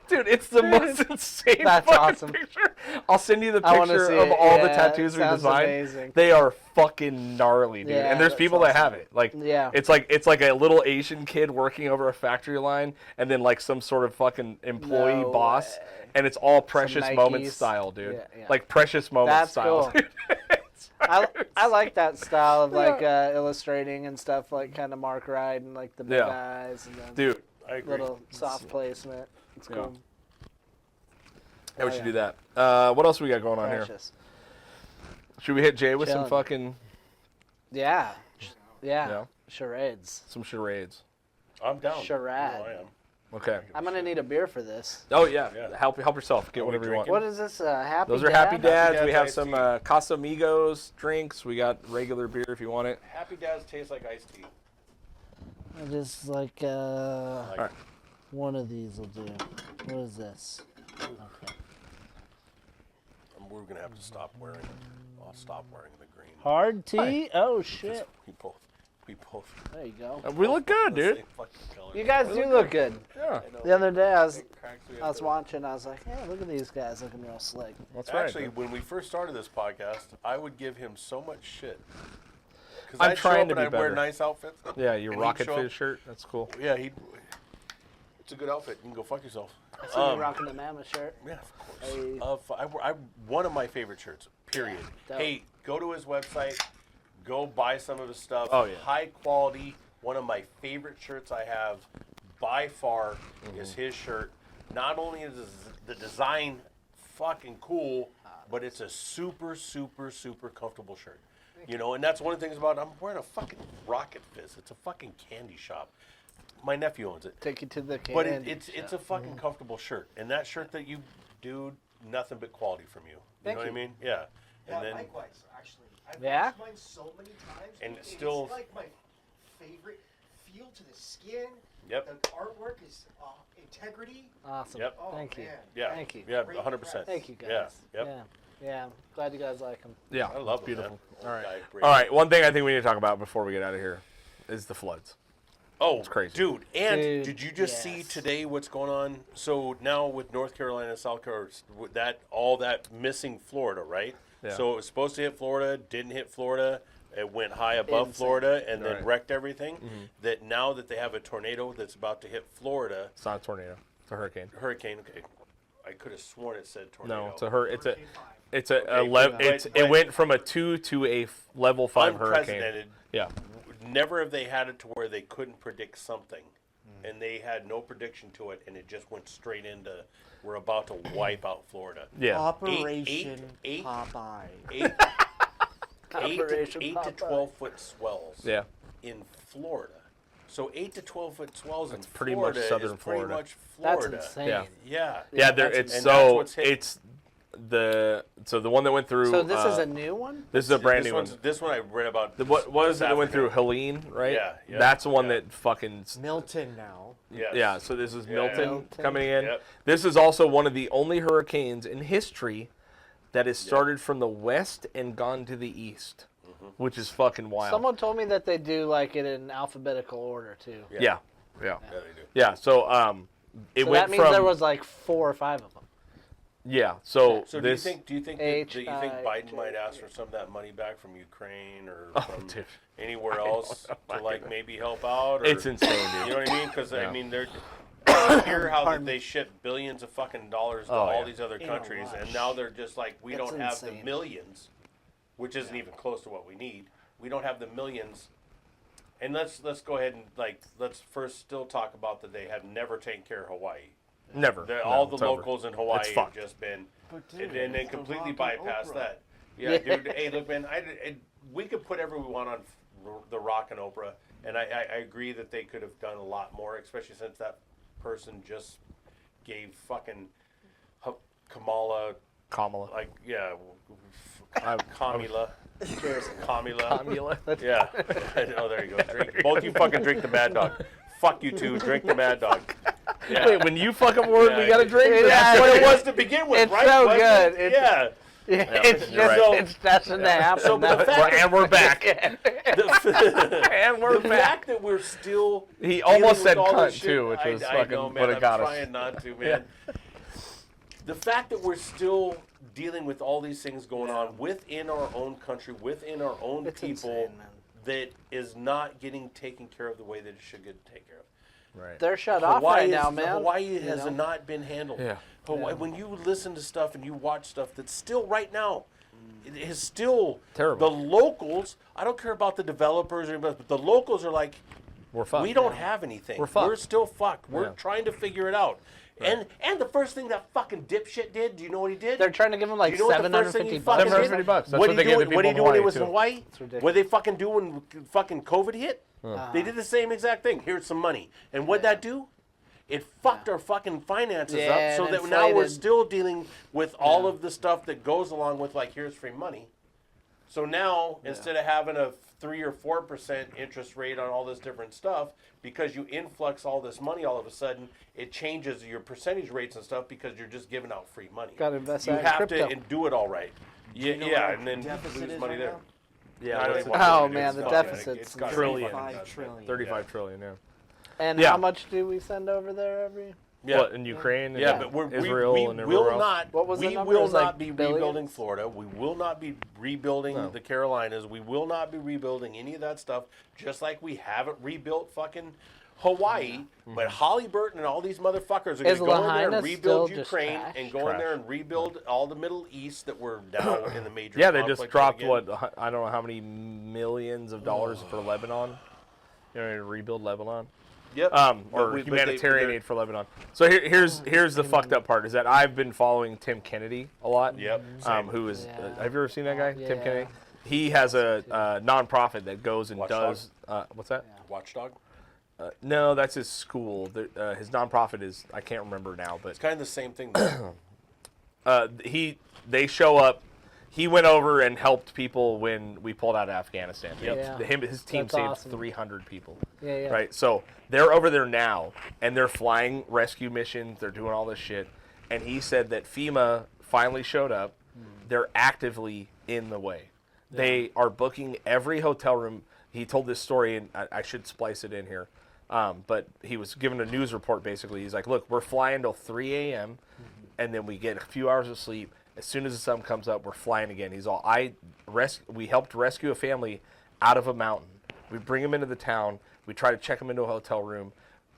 Dude, it's the most insane That's fucking awesome. picture. I'll send you the I wanna picture see of it. all the Yeah, tattoos it we sounds designed. amazing. They are fucking gnarly, dude. Yeah, And there's that's people that have it. Like, Yeah. it's like a little Asian kid working over a factory line, and then like some sort of fucking employee No boss, way. and it's all Precious Moments Nikes. style, dude. Yeah, yeah. Like Precious Moments That's style. cool. Dude. I like that style of like illustrating and stuff, like kind of Mark Ride and like the big Yeah. eyes and the Dude, I agree. little soft placement. It's cool. yeah, we Oh, should yeah. do that. What else we got going on here? Precious. Should we hit Jay with some Chilling. fucking Yeah. Yeah. Charades. some charades? I'm down. Charade. You know I am. Okay. I'm gonna need a beer for this. Oh yeah. Yeah. Help yourself. Get Are we whatever you want. drinking? What is this? Happy Those are Dad? Happy Dads. We Dad's have iced some tea. Casamigos drinks. We got regular beer if you want it. Happy Dads taste like iced tea. I just like Alright. one of these will do. What is this? Okay. We're gonna have to stop wearing. I'll stop wearing the green. Hard tea? Oh shit! We both. There you go. We look good, the dude. same fucking color. You guys do look good. Yeah. The other day I was We I have was to- watching. I was like, hey, look at these guys looking real slick. That's right. Actually, when we first started this podcast, I would give him so much shit. Because I'm I'd show trying up to and be I'd wear better. nice outfits. Yeah, your and he'd rocket show up- fish shirt. That's cool. Yeah, it's a good outfit. You can go fuck yourself. I see you rocking the mammoth shirt. Yeah, of course. Hey. One of my favorite shirts. Period. dope. Hey, go to his website. Go buy some of his stuff. Oh, yeah. High quality. One of my favorite shirts I have, by far, Mm-hmm. is his shirt. Not only is the design fucking cool, but it's a super, super, super comfortable shirt. You know, and that's one of the things about I'm wearing a fucking Rocket Fizz. It's a fucking candy shop. My nephew owns it. Take you to the candy. But it's a fucking comfortable shirt, and that shirt that you do, nothing but quality from you. You Thank know what I you. mean? Yeah. Yeah, And then likewise, actually. I've Yeah? watched mine so many times. And it's it's still- like my favorite feel to the skin. Yep. The artwork is integrity. Awesome. Yep. Oh, Thank you. man. yeah, Thank you. yeah, Great 100%. Thank you guys. Yeah, yep. Yeah. Glad you guys like them. Yeah. I love it's it, beautiful. man. All right. Guy, great. All right. One thing I think we need to talk about before we get out of here is the floods. Oh, It's crazy. dude! And Dude, did you just see yes. today what's going on? So now with North Carolina, South Carolina, with all that missing Florida, right? Yeah. So it was supposed to hit Florida, didn't hit Florida. It went high above Insane. Florida and then Right. wrecked everything. That now that they have a tornado that's about to hit Florida, It's not a tornado. It's a hurricane. hurricane. Okay, I could have sworn it said tornado. No, it's a it's a Okay, level. but- It but- went from a 2 to a level 5 hurricane. unprecedented. Yeah. Never have they had it to where they couldn't predict something, and they had no prediction to it, and it just went straight into we're about to wipe out Florida. Yeah. Operation eight- Popeye. Eight, Operation 8 to Popeye. 12-foot swells Yeah. in Florida. So 8 to 12-foot swells in pretty much Florida southern is pretty Florida. much That's Florida. insane. Yeah. Yeah. Yeah, there. that's- It's and that's so. what's hitting. It's the one that went through. So this is a new one? This is a brand new one. This one I read about. What was it that went through Africa. Helene, right? Yeah, yeah, That's the one yeah. that fucking. Milton now. Yes. Yeah. So this is Yeah. Milton, Milton. coming in. Yep. This is also one of the only hurricanes in history that has started from the west and gone to the east. which is fucking wild. Someone told me that they do like it in alphabetical order too. Yeah. Yeah, they do. Yeah. So it So went that means from there was like 4 or 5 of them. yeah. So So this do you think Biden might ask for some of that money back from Ukraine or from dude. anywhere else to like maybe help out? Or, it's insane, dude. You know what I mean? Because Yeah. I mean, I hear how that they ship billions of fucking dollars to all yeah. these other In a countries, and rush. now they're just like, we That's don't have the insane. millions, which isn't even close to what we need. We don't have the millions. And let's go ahead and let's first still talk about that they have never taken care of Hawaii. Never. All No, the it's over. locals in Hawaii It's have fucked. just been, But dude, and then it's the completely Rock and bypass Oprah. that. Yeah, dude. Hey, look, man. We could put whatever we want on the Rock and Oprah, and I agree that they could have done a lot more, especially since that person just gave fucking Kamala, like, yeah, Kamila. Cheers. Kamila. Yeah. Oh, there you go. Drink. Both you fucking drink the Mad Dog. Fuck you two. Drink the Mad Dog. Yeah. Wait, when you fuck up a word, Yeah, we gotta drink. yeah. That's what it was to begin with, It's right? so Wasn't good. it? It's- Yeah. It's you're just right. it's destined to happen. So, but the fact And we're back. the And we're back. fact that we're still He dealing almost with said all this cunt, shit- too, which was I fucking know, what man. it I'm got us. trying not to, man. The fact that we're still dealing with all these things going on within our own country, within our own It's people, insane, man. that is not getting taken care of the way that it should get taken care of. Right. They're shut off right now, is- man. Hawaii You has know? not been handled. Yeah. Hawaii, when you listen to stuff and you watch stuff that's still right now, it is still Terrible. The locals. I don't care about the developers or anybody, but the locals are like, We're fucked. we don't have anything. We're fucked. We're still fucked. We're Yeah. trying to figure it out. And the first thing that fucking dipshit did, do you know what he did? They're trying to give them like You know what the first thing he $750. fucking did? $750. That's what what he they gave do? the What people he in do when he Hawaii, was in too. Hawaii? ridiculous. What they fucking do when fucking COVID hit? They did the same exact thing. Here's some money. And what'd that do? It fucked our fucking finances Yeah, up so and that now we're inflated. still dealing with all of the stuff that goes along with, like, here's free money. So now, instead of having a 3 or 4% interest rate on all this different stuff, because you influx all this money all of a sudden, it changes your percentage rates and stuff because you're just giving out free money. Gotta invest You that in have crypto. to and do it all right. Yeah, You know yeah, what and then deficit lose is money right there. now? Yeah. I don't what's even it? want to Oh, do man, it. the It's fucking- deficit's it's got trillion. 35 trillion. 35 trillion. Yeah. And Yeah. how much do we send over there every? Yeah. What in Ukraine? And Yeah, but Israel we and everywhere will else? not. What was the we number? will It was like not be billions? rebuilding Florida. We will not be rebuilding the Carolinas. We will not be rebuilding any of that stuff. Just like we haven't rebuilt fucking Hawaii. But Halliburton and all these motherfuckers are going Is to go in there Lahaina and rebuild still just Ukraine trash? and go in there and rebuild all the Middle East that were now in the major. Yeah, they just conflict dropped again. what I don't know how many millions of dollars for Lebanon. You know, to rebuild Lebanon. Yep. Or but humanitarian they're- aid for Lebanon. So here's the fucked up part is that I've been following Tim Kennedy a lot. Yep. Who is? Yeah. Have you ever seen that guy, Tim Yeah. Kennedy? He has a nonprofit that goes and Watchdog? does. What's that? Watchdog. No, that's his school. His nonprofit is I can't remember now, but It's kind of the same thing. Though. they show up. He went over and helped people when we pulled out of Afghanistan. Yep. Yeah. His team That's saved awesome. 300 people. Yeah, yeah. Right. So they're over there now, and they're flying rescue missions. They're doing all this shit. And he said that FEMA finally showed up. They're actively in the way. They are booking every hotel room. He told this story, and I should splice it in here. But he was given a news report, basically. He's like, look, we're flying till 3 a.m., and then we get a few hours of sleep. As soon as the sun comes up, we're flying again. He's all, we helped rescue a family out of a mountain. We bring them into the town. We try to check them into a hotel room.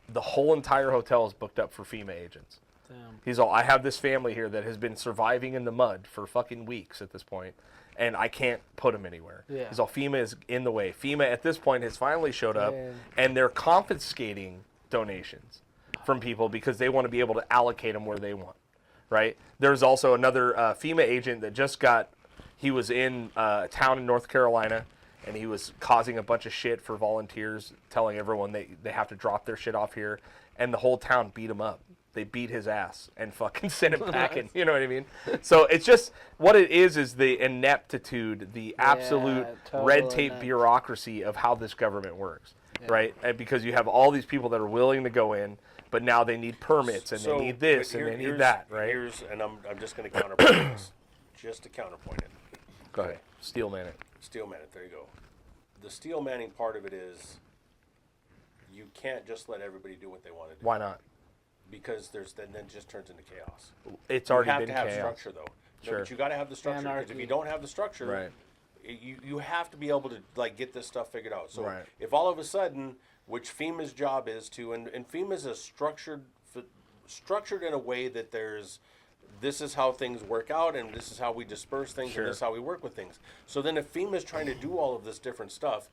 The whole entire hotel is booked up for FEMA agents. Damn. He's all, I have this family here that has been surviving in the mud for fucking weeks at this point, and I can't put them anywhere. Yeah. He's all, FEMA is in the way. FEMA at this point has finally showed up, Yeah. and they're confiscating donations from people because they want to be able to allocate them where they want, right? There's also another FEMA agent that just he was in a town in North Carolina, and he was causing a bunch of shit for volunteers, telling everyone they have to drop their shit off here, and the whole town beat him up. They beat his ass and fucking sent him packing. You know what I mean? So it's just what it is the ineptitude, the absolute total red tape inept. bureaucracy of how this government works, right? And because you have all these people that are willing to go in, but now they need permits and they need this but and they here's- need that, right? And I'm just going to counterpoint this, just to counterpoint it. Go ahead, steel man it. Steel man it. There you go. The steel manning part of it is you can't just let everybody do what they want to do. Why not? Because then it just turns into chaos. It's already You have been to have chaos. structure, though. No, Sure. but you got to have the structure. Because if Anarchy. you don't have the structure, Right. you have to be able to like get this stuff figured out. So Right. if all of a sudden, which FEMA's job is to, and FEMA's a structured in a way that this is how things work out, and this is how we disperse things, Sure. and this is how we work with things. So then if FEMA's trying to do all of this different stuff,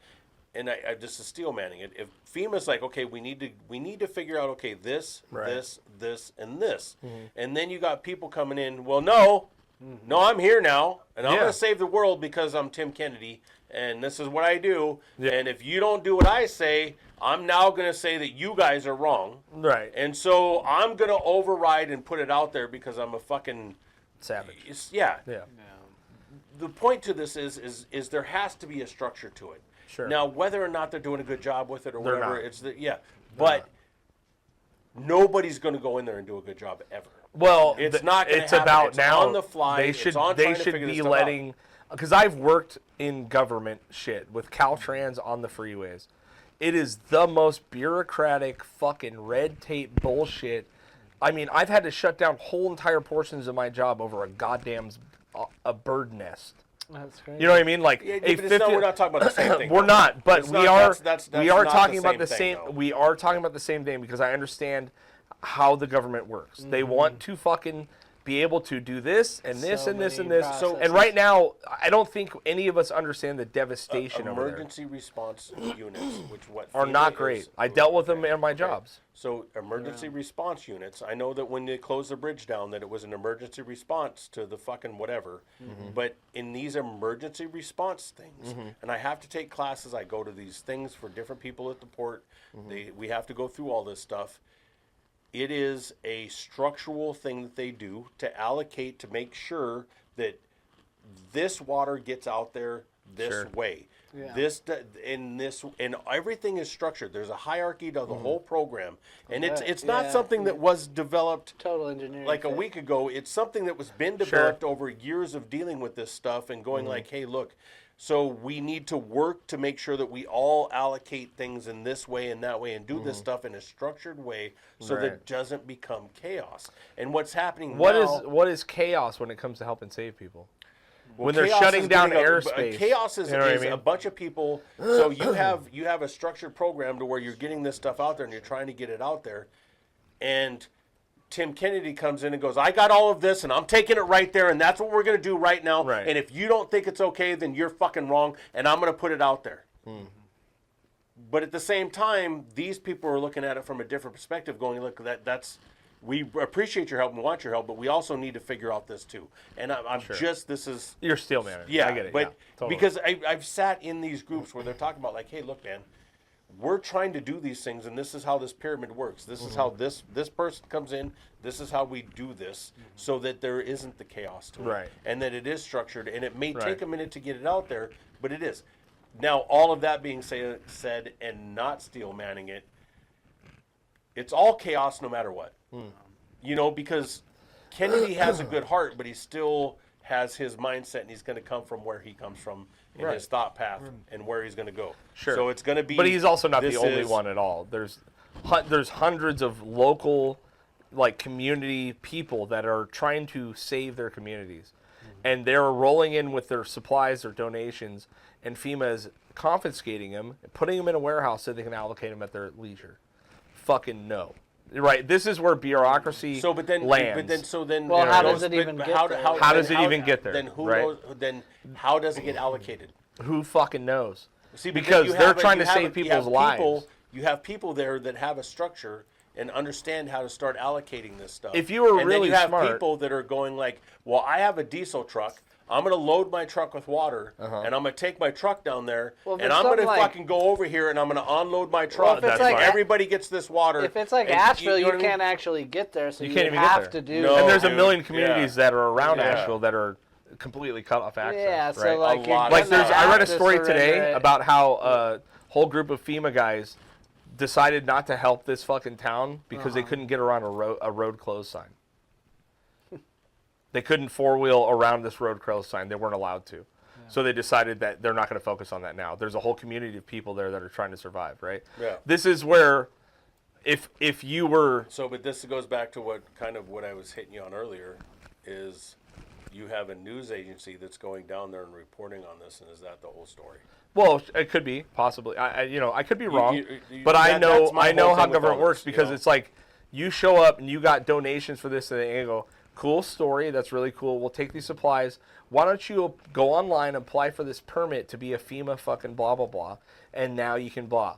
and I just is steel manning it. If FEMA's like, okay, we need to figure out, okay, this, Right. this, and this, and then you got people coming in. Well, no, I'm here now, and I'm Yeah. going to save the world because I'm Tim Kennedy, and this is what I do. Yeah. And if you don't do what I say, I'm now going to say that you guys are wrong. Right. And so I'm going to override and put it out there because I'm a fucking Savage. yeah. Yeah. The point to this is there has to be a structure to it. Sure. Now, whether or not they're doing a good job with it or They're whatever, not. but nobody's going to go in there and do a good job ever. Well, It's not gonna It's happen. about It's now. on the fly. They It's should. on They trying to should figure this be stuff letting. Because I've worked in government shit with Caltrans on the freeways. It is the most bureaucratic fucking red tape bullshit. I mean, I've had to shut down whole entire portions of my job over a goddamn a bird nest. That's great. You know what I mean? Like Yeah, a but it's 50 we're not talking about the same thing. We're not, but It's we not- are. that's we are not talking the about the same same. thing, though. We are talking about the same thing because I understand how the government works. They want to fucking be able to do this and this So and this and many this. processes. And right now, I don't think any of us understand the devastation over there. Emergency response units, which what Are FEMA not is- great. I dealt with them in my jobs. So emergency response units, I know that when they closed the bridge down that it was an emergency response to the fucking whatever. But in these emergency response things, and I have to take classes, I go to these things for different people at the port. We have to go through all this stuff. It is a structural thing that they do to allocate to make sure that this water gets out there this Sure. way. Yeah. And everything is structured. There's a hierarchy to the whole program, and it's not Yeah. something that was developed Total engineering. like a thing. week ago. It's something that was been developed over years of dealing with this stuff and going like, hey, look, so we need to work to make sure that we all allocate things in this way and that way and do this stuff in a structured way so that Right. it doesn't become chaos. And what's happening What now, is chaos when it comes to helping save people? well, when they're chaos shutting is down getting airspace. Chaos is, You know what I is mean? a bunch of people. So you have a structured program to where you're getting this stuff out there and you're trying to get it out there. And Tim Kennedy comes in and goes, I got all of this and I'm taking it right there and that's what we're going to do right now. Right. And if you don't think it's okay, then you're fucking wrong and I'm going to put it out there. But at the same time, these people are looking at it from a different perspective going, look, that's we appreciate your help and want your help, but we also need to figure out this too. And I'm just, this is, You're steel man. yeah, I get it. but yeah, totally. because I've sat in these groups where they're talking about like, hey, look, man, we're trying to do these things, and this is how this pyramid works. This is how this person comes in. This is how we do this, so that there isn't the chaos to it, Right. and that it is structured. And it may Right. take a minute to get it out there, but it is. Now, all of that being said, and not steel manning it, it's all chaos no matter what. You know, because Kennedy has a good heart, but he still has his mindset, and he's going to come from where he comes from in Right. his thought path and where he's going to go. Sure. So it's going to be. But he's also not the this only is- one at all. There's hundreds of local, like, community people that are trying to save their communities, and they're rolling in with their supplies or donations, and FEMA is confiscating them, putting them in a warehouse so they can allocate them at their leisure. Fucking no. Right. This is where bureaucracy So, but then, lands. Well, how does it even get there? How does it even get there, Then who right? knows? Then how does it get allocated? Who fucking knows? See, because you they're have trying you to have save you people's have lives. You have people there that have a structure and understand how to start allocating this stuff. If you were and really then you have smart- people that are going like, well, I have a diesel truck. I'm going to load my truck with water, Uh-huh. and I'm going to take my truck down there, Well, if and it's I'm going to something like- fucking go over here, and I'm going to unload my truck. if it's and like- everybody gets this water. If it's like and Asheville, know you what I mean? can't actually get there, so You you, can't even get have there. to do. No. And there's a dude. million communities Yeah. that are around Yeah. Asheville that are completely cut off access. Yeah, so right? like, A you're lot. Like gonna there's, I read have a to story surrender today it. about how a whole group of FEMA guys decided not to help this fucking town because they couldn't get around a road closed sign. They couldn't four-wheel around this road closed sign. They weren't allowed to. So they decided that they're not going to focus on that now. There's a whole community of people there that are trying to survive, right? Yeah. This is where, if you were... So, but this goes back to what I was hitting you on earlier, is you have a news agency that's going down there and reporting on this, and is that the whole story? Well, it could be, possibly. I could be wrong, but that's my I know whole how thing with government all works, this, because it's like you show up and you got donations for this, and they go, cool story, that's really cool. We'll take these supplies. Why don't you go online and apply for this permit to be a FEMA fucking blah blah blah, and now you can blah.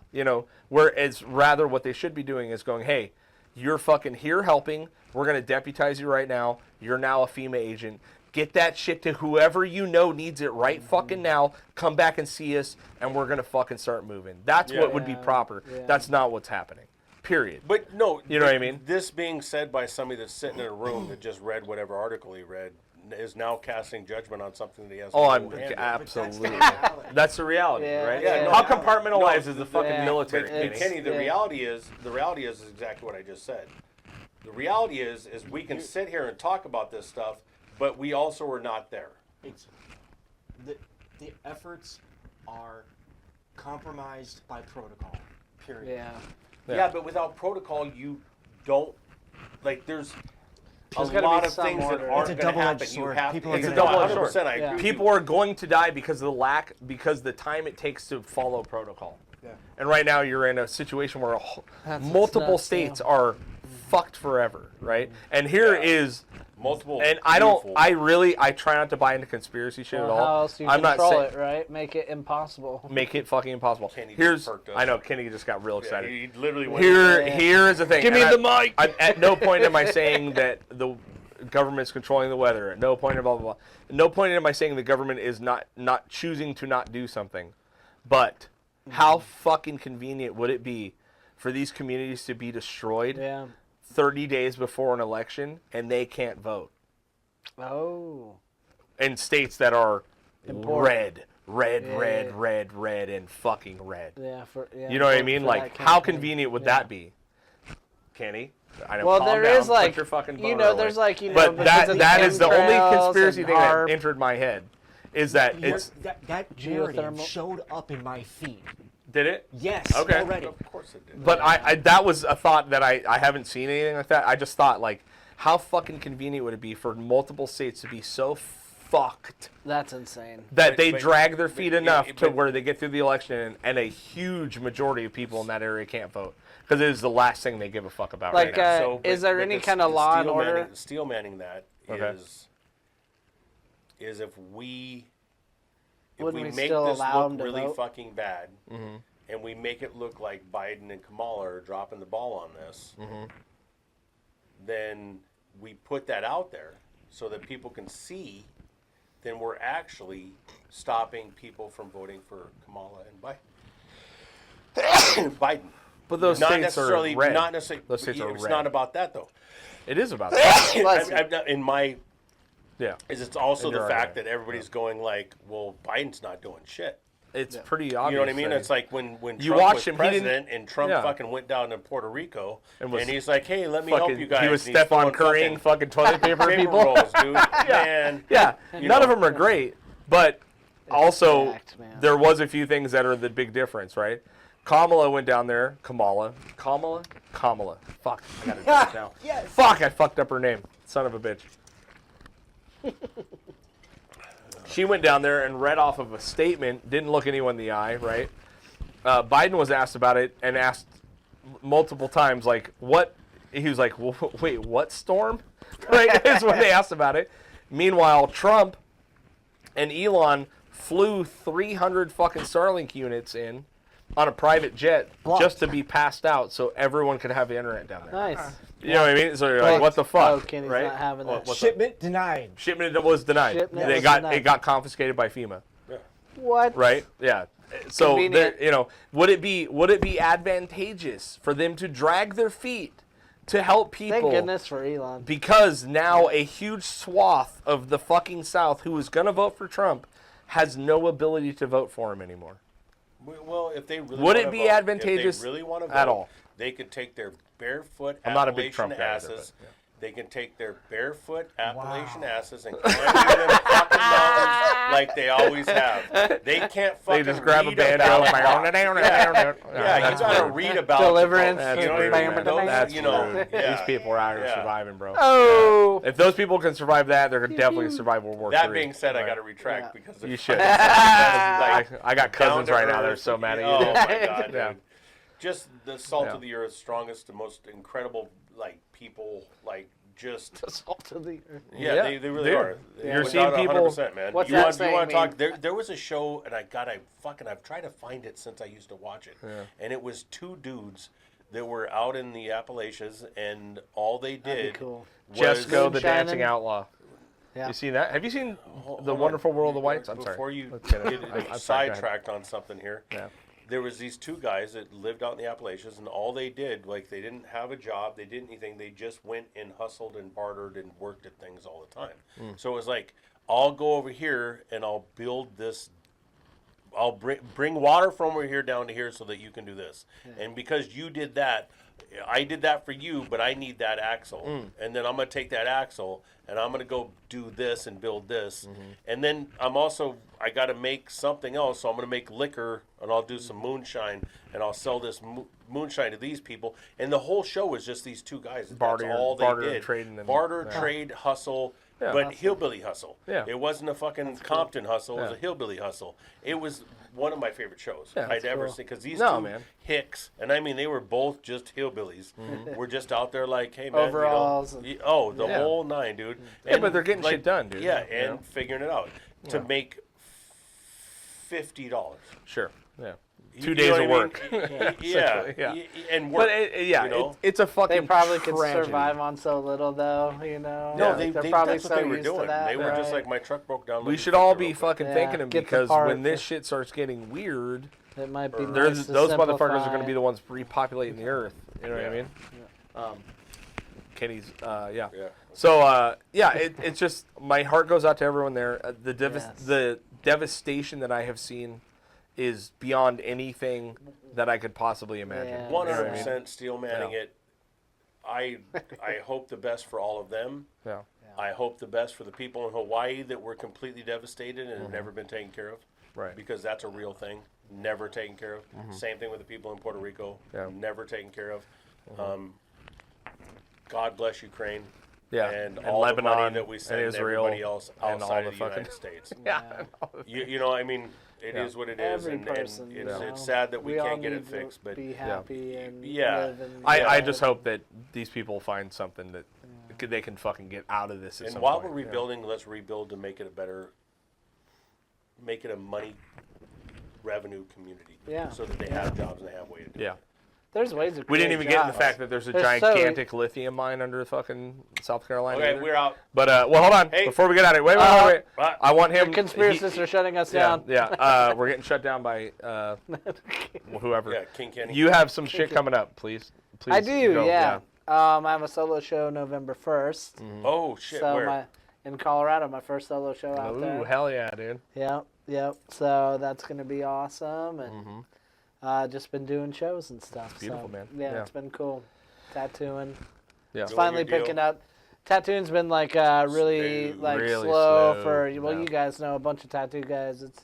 Whereas rather what they should be doing is going, hey, you're fucking here helping. We're gonna deputize you right now. You're now a FEMA agent. Get that shit to whoever you know needs it right fucking now. Come back and see us, and we're going to fucking start moving. That's what would be proper. Yeah. That's not what's happening. Period. But no, you know what I mean? This being said by somebody that's sitting in a room that just read whatever article he read is now casting judgment on something that he has no hand in. Absolutely. That's the reality, Yeah, right? yeah, no, How compartmentalized is the fucking Yeah. military? But Kenny, the reality is exactly what I just said. The reality is we can sit here and talk about this stuff, but we also are not there. The efforts are compromised by protocol. Period. Yeah. Yeah, but without protocol, you don't There's there's a gotta lot be of some things that order. aren't It's a going to happen. double-edged You sword. have People to. are It's a gonna double-edged die. sword. 100%. I agree. with People you. are going to die because of the time it takes to follow protocol. Yeah. And right now you're in a situation where That's multiple nuts, states yeah. are fucked forever, right? And here is multiple. and beautiful- I try not to buy into conspiracy shit at Well, all. how else do you I'm not control saying it, right? Make it impossible. make it fucking impossible. Kenny just Here's perked up. I know Kenny just got real Yeah, excited. he literally went. Here's the thing. Give me and the mic. At no point am I saying that the government's controlling the weather. At no point blah blah blah. At no point am I saying the government is not choosing to not do something. But how fucking convenient would it be for these communities to be destroyed Yeah. 30 days before an election and they can't vote? Oh. In states that are Important. red, Yeah. and fucking red. Yeah. You know what I for mean? that Like, how campaign. convenient would Yeah. that be? Kenny? I know, Well, calm there down, is put like your fucking you boner know, away. there's like But because of that is the only chemtrails conspiracy and thing that HAARP. entered my head. Is that You're- it's that narrative Geothermal. showed up in my feed. did it? Yes, Okay. already. Of course it did. But I that was a thought that I haven't seen anything like that. I just thought like how fucking convenient would it be for multiple states to be so fucked That's insane. that But- they but- drag their feet enough to but- where they get through the election and a huge majority of people in that area can't vote because it is the last thing they give a fuck about Like, right now. is there any kind of law and order? Steel manning that Okay. is if we Wouldn't we make still this allow look 'em to really vote? fucking bad, Mm-hmm. and we make it look like Biden and Kamala are dropping the ball on this, Mm-hmm. then we put that out there so that people can see. Then we're actually stopping people from voting for Kamala and Biden. Biden. But those Not states necessarily. are red. Not necessarily. Those states are it's red. not about that though. It is about that. I'm not, in my Yeah. is it's also And the you're fact right. that everybody's going like, well, Biden's not doing shit. It's pretty obvious. You know what I mean? that It's like when You Trump watch was him, he didn't- president and Trump yeah. fucking went down to Puerto Rico And was he's like, hey, let me fucking, help you guys. he was And he's Stephon throwing Currying fucking toilet paper paper people. rolls, dude. Man. Yeah, You none of know. them are great, but also stacked, man. there was a few things that are the big difference, right? Kamala went down there. Kamala. Fuck, I gotta do this now. Yes. Fuck, I fucked up her name. Son of a bitch. She went down there and read off of a statement, didn't look anyone in the eye, right? Biden was asked about it and asked multiple times, like, what? He was like, wait, what storm? Right? Is when they asked about it. Meanwhile, Trump and Elon flew 300 fucking Starlink units in on a private jet just to be passed out so everyone could have the internet down there. Nice. You know what I mean? So you're like, what the fuck? Oh, Kenny's right? not having that. What's up? Shipment denied. Shipment was denied. Shipment They was got denied. it got confiscated by FEMA. What? Right? Yeah. So Convenient. there- you know, would it be advantageous for them to drag their feet to help people? Thank goodness for Elon. Because now a huge swath of the fucking South who is going to vote for Trump has no ability to vote for him anymore. Well, if they really Would it wanna be vote, advantageous if they really want to vote, at all? They could take their barefoot I'm not a big Appalachian Trump guy either, asses but, They can take their barefoot Appalachian asses and climb through them fucking mountains like they always have. They can't fucking They just grab a read banjo. about yeah, you gotta read about Deliverance. the folks, you know That's what I rude, mean? man. Those, That's you know, rude. yeah. These people are out here Yeah. surviving, bro. Oh. If those people can survive that, they're definitely gonna survive World War III. That being said, I Right. got to retract because You they're should. fucking, I got cousins down to right now. They're earth. so mad at you. Oh dude. my god, dude. Yeah. Just the salt Yeah. of the earth, strongest, the most incredible, like people, like just. The salt of the earth. Yeah, Yeah, they really dude. are. You're Without seeing people- 100%, man. What's you that want, saying you want to talk? mean? There was a show, and I've tried to find it since I used to watch it, Yeah. and it was two dudes that were out in the Appalachians, and all they That'd did be cool. was Jesco, the Moonshining. dancing outlaw. Yeah. You seen that? Have you seen Hold The on. Wonderful World of Whites? I'm sorry. Before you Let's get get it. I'm sorry, go ahead. sidetracked on something here, Yeah. there was these two guys that lived out in the Appalachians, and all they did, like, they didn't have a job, they didn't anything, they just went and hustled and bartered and worked at things all the time. So it was like, I'll go over here and I'll build this. I'll bring water from over here down to here so that you can do this. And because you did that, I did that for you, but I need that axle. And then I'm going to take that axle and I'm going to go do this and build this. And then I got to make something else. So I'm going to make liquor and I'll do some moonshine and I'll sell this moonshine to these people. And the whole show was just these two guys. Barter- That's all they barter, did. trading them. Barter, Yeah. trade, hustle. Yeah. But hillbilly hustle. Yeah. It wasn't a fucking Compton hustle. It was Yeah. a hillbilly hustle. It was one of my favorite shows Yeah, I'd that's ever cool. seen. Because these No, two man. hicks, and I mean, they were both just hillbillies. We're just out there like, hey, man. Overalls You and- know, the Yeah. whole nine, dude. Yeah, And, but they're getting like, shit done, dude. Yeah, You and know? figuring it out. To make $50. Sure. Yeah. You 2 know days what of I work. mean? Yeah. Yeah. And work. But you know? it's a fucking They probably could tragedy. survive on so little, though. You know. No, Like, they, they're probably that's what so they were used to doing. that, They were just right? like, my truck broke down. We let me should fix all it be real quick. fucking Yeah, thanking him get the because part when this for- shit starts getting weird, It might be those nice to motherfuckers are simplify going to be the it. ones repopulating the earth. You know what I Yeah. mean? Kenny's, yeah. Yeah. So, it's just my heart goes out to everyone there. Yes. The devastation that I have seen is beyond anything that I could possibly imagine. Yeah. You know what I mean? 100% steel manning Yeah. it. I hope the best for all of them. Yeah. I hope the best for the people in Hawaii that were completely devastated and Mm-hmm. have never been taken care of. Right. Because that's a real thing. Never taken care of. Same thing with the people in Puerto Rico. Mm-hmm. Yeah. Never taken care of. God bless Ukraine. Yeah. And, And all the money Lebanon that we and send to Israel everybody else and all outside the of the fucking- United States. Yeah. You know, I mean, it is Yeah. what it is, Every and person, you know. it's sad that we all can't get need it to fixed. But be happy and Yeah. live and I just hope that these people find something that they can fucking get out of this at and some while point. we're rebuilding, let's rebuild to make it a better, make it a money revenue community. Yeah. So that they have jobs and they have a way to do Yeah. it. There's ways to We didn't even create get into the jobs. fact that there's a There's so- gigantic lithium mine under fucking South Carolina. Okay, either. we're out. But well, hold on. Hey. Before we get out of it, wait. Bye. I want him. The conspiracists are shutting us down. Yeah. We're getting shut down by whoever. Yeah, King Kenny. You have some shit coming up, please. Please. I do, go. yeah. I have a solo show November 1st. Oh shit! So where? in Colorado, my first solo show out Ooh, there. hell yeah, dude. Yep. So that's gonna be awesome, and just been doing shows and stuff. It's beautiful, so, man. Yeah, Yeah. it's been cool. Tattooing. Yeah. It's Doing finally your deal. picking up. Tattooing's been like really Smooth. like Really slow slow, for yeah. you guys know a bunch of tattoo guys. It's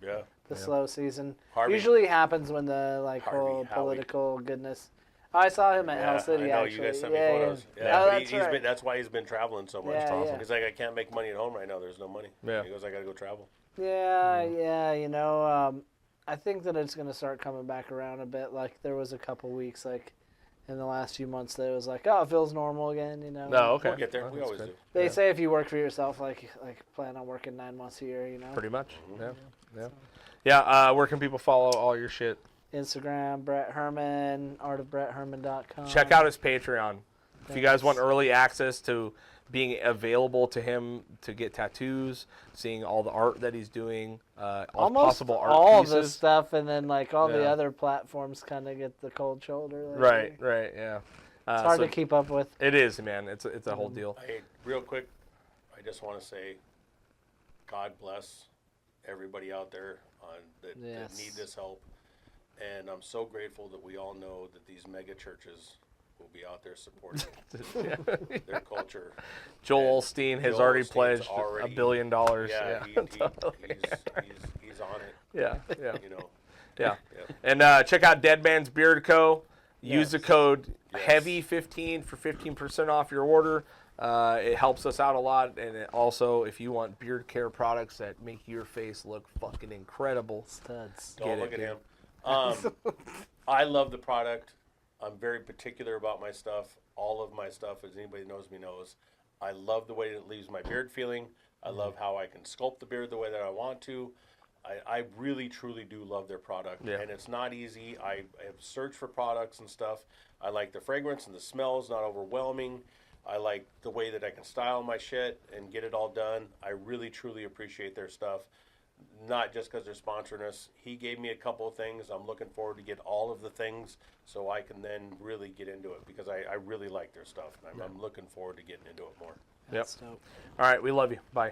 Yeah. the slow season. Harvey. Usually happens when the like Harvey, whole Howie. political goodness. Oh, I saw him at Yeah, Hell City. I know actually. you guys sent me yeah, photos. Yeah, Yeah, Oh, but that's he's right. been. That's why he's been traveling so much. Yeah, yeah. He's like, I can't make money at home right now. There's no money. Yeah. He goes, I gotta go travel. Yeah. You know, I think that it's gonna start coming back around a bit. Like there was a couple weeks, like in the last few months, that it was like, oh, it feels normal again. You know. No, okay. We'll get there. Well, We that's always good. do. They Yeah. say if you work for yourself, like plan on working 9 months a year. You know. Pretty much. Yeah. Where can people follow all your shit? Instagram, Brett Herman, artofbrettherman.com. Check out his Patreon. If you guys want Thanks. early access to being available to him to get tattoos, seeing all the art that he's doing, all Almost possible art all pieces. the stuff, and then like all the Yeah. other platforms kind of get the cold shoulder. lately. Right, yeah. It's hard so to keep up with. It is, man. It's a whole deal. Hey, real quick, I just want to say, God bless everybody out there that Yes. need this help, and I'm so grateful that we all know that these mega churches will be out there supporting their culture. Joel And Osteen has Joel already Osteen's pledged already- $1 billion. Yeah, he's on it. Yeah. You know. Yeah. Yep. And check out Dead Man's Beard Co. Use the Yes. code Yes. HEAVY15 for 15% off your order. It helps us out a lot. And it also, if you want beard care products that make your face look fucking incredible, Studs. Don't Get look it, at him. I love the product. I'm very particular about my stuff. All of my stuff, as anybody knows me knows. I love the way it leaves my beard feeling. I love how I can sculpt the beard the way that I want to. I really, truly do love their product. Yeah. And it's not easy. I have searched for products and stuff. I like the fragrance and the smells, not overwhelming. I like the way that I can style my shit and get it all done. I really, truly appreciate their stuff. Not just because they're sponsoring us. He gave me a couple of things. I'm looking forward to get all of the things so I can then really get into it because I really like their stuff. And I'm looking forward to getting into it more. Yep. That's dope. All right. We love you. Bye.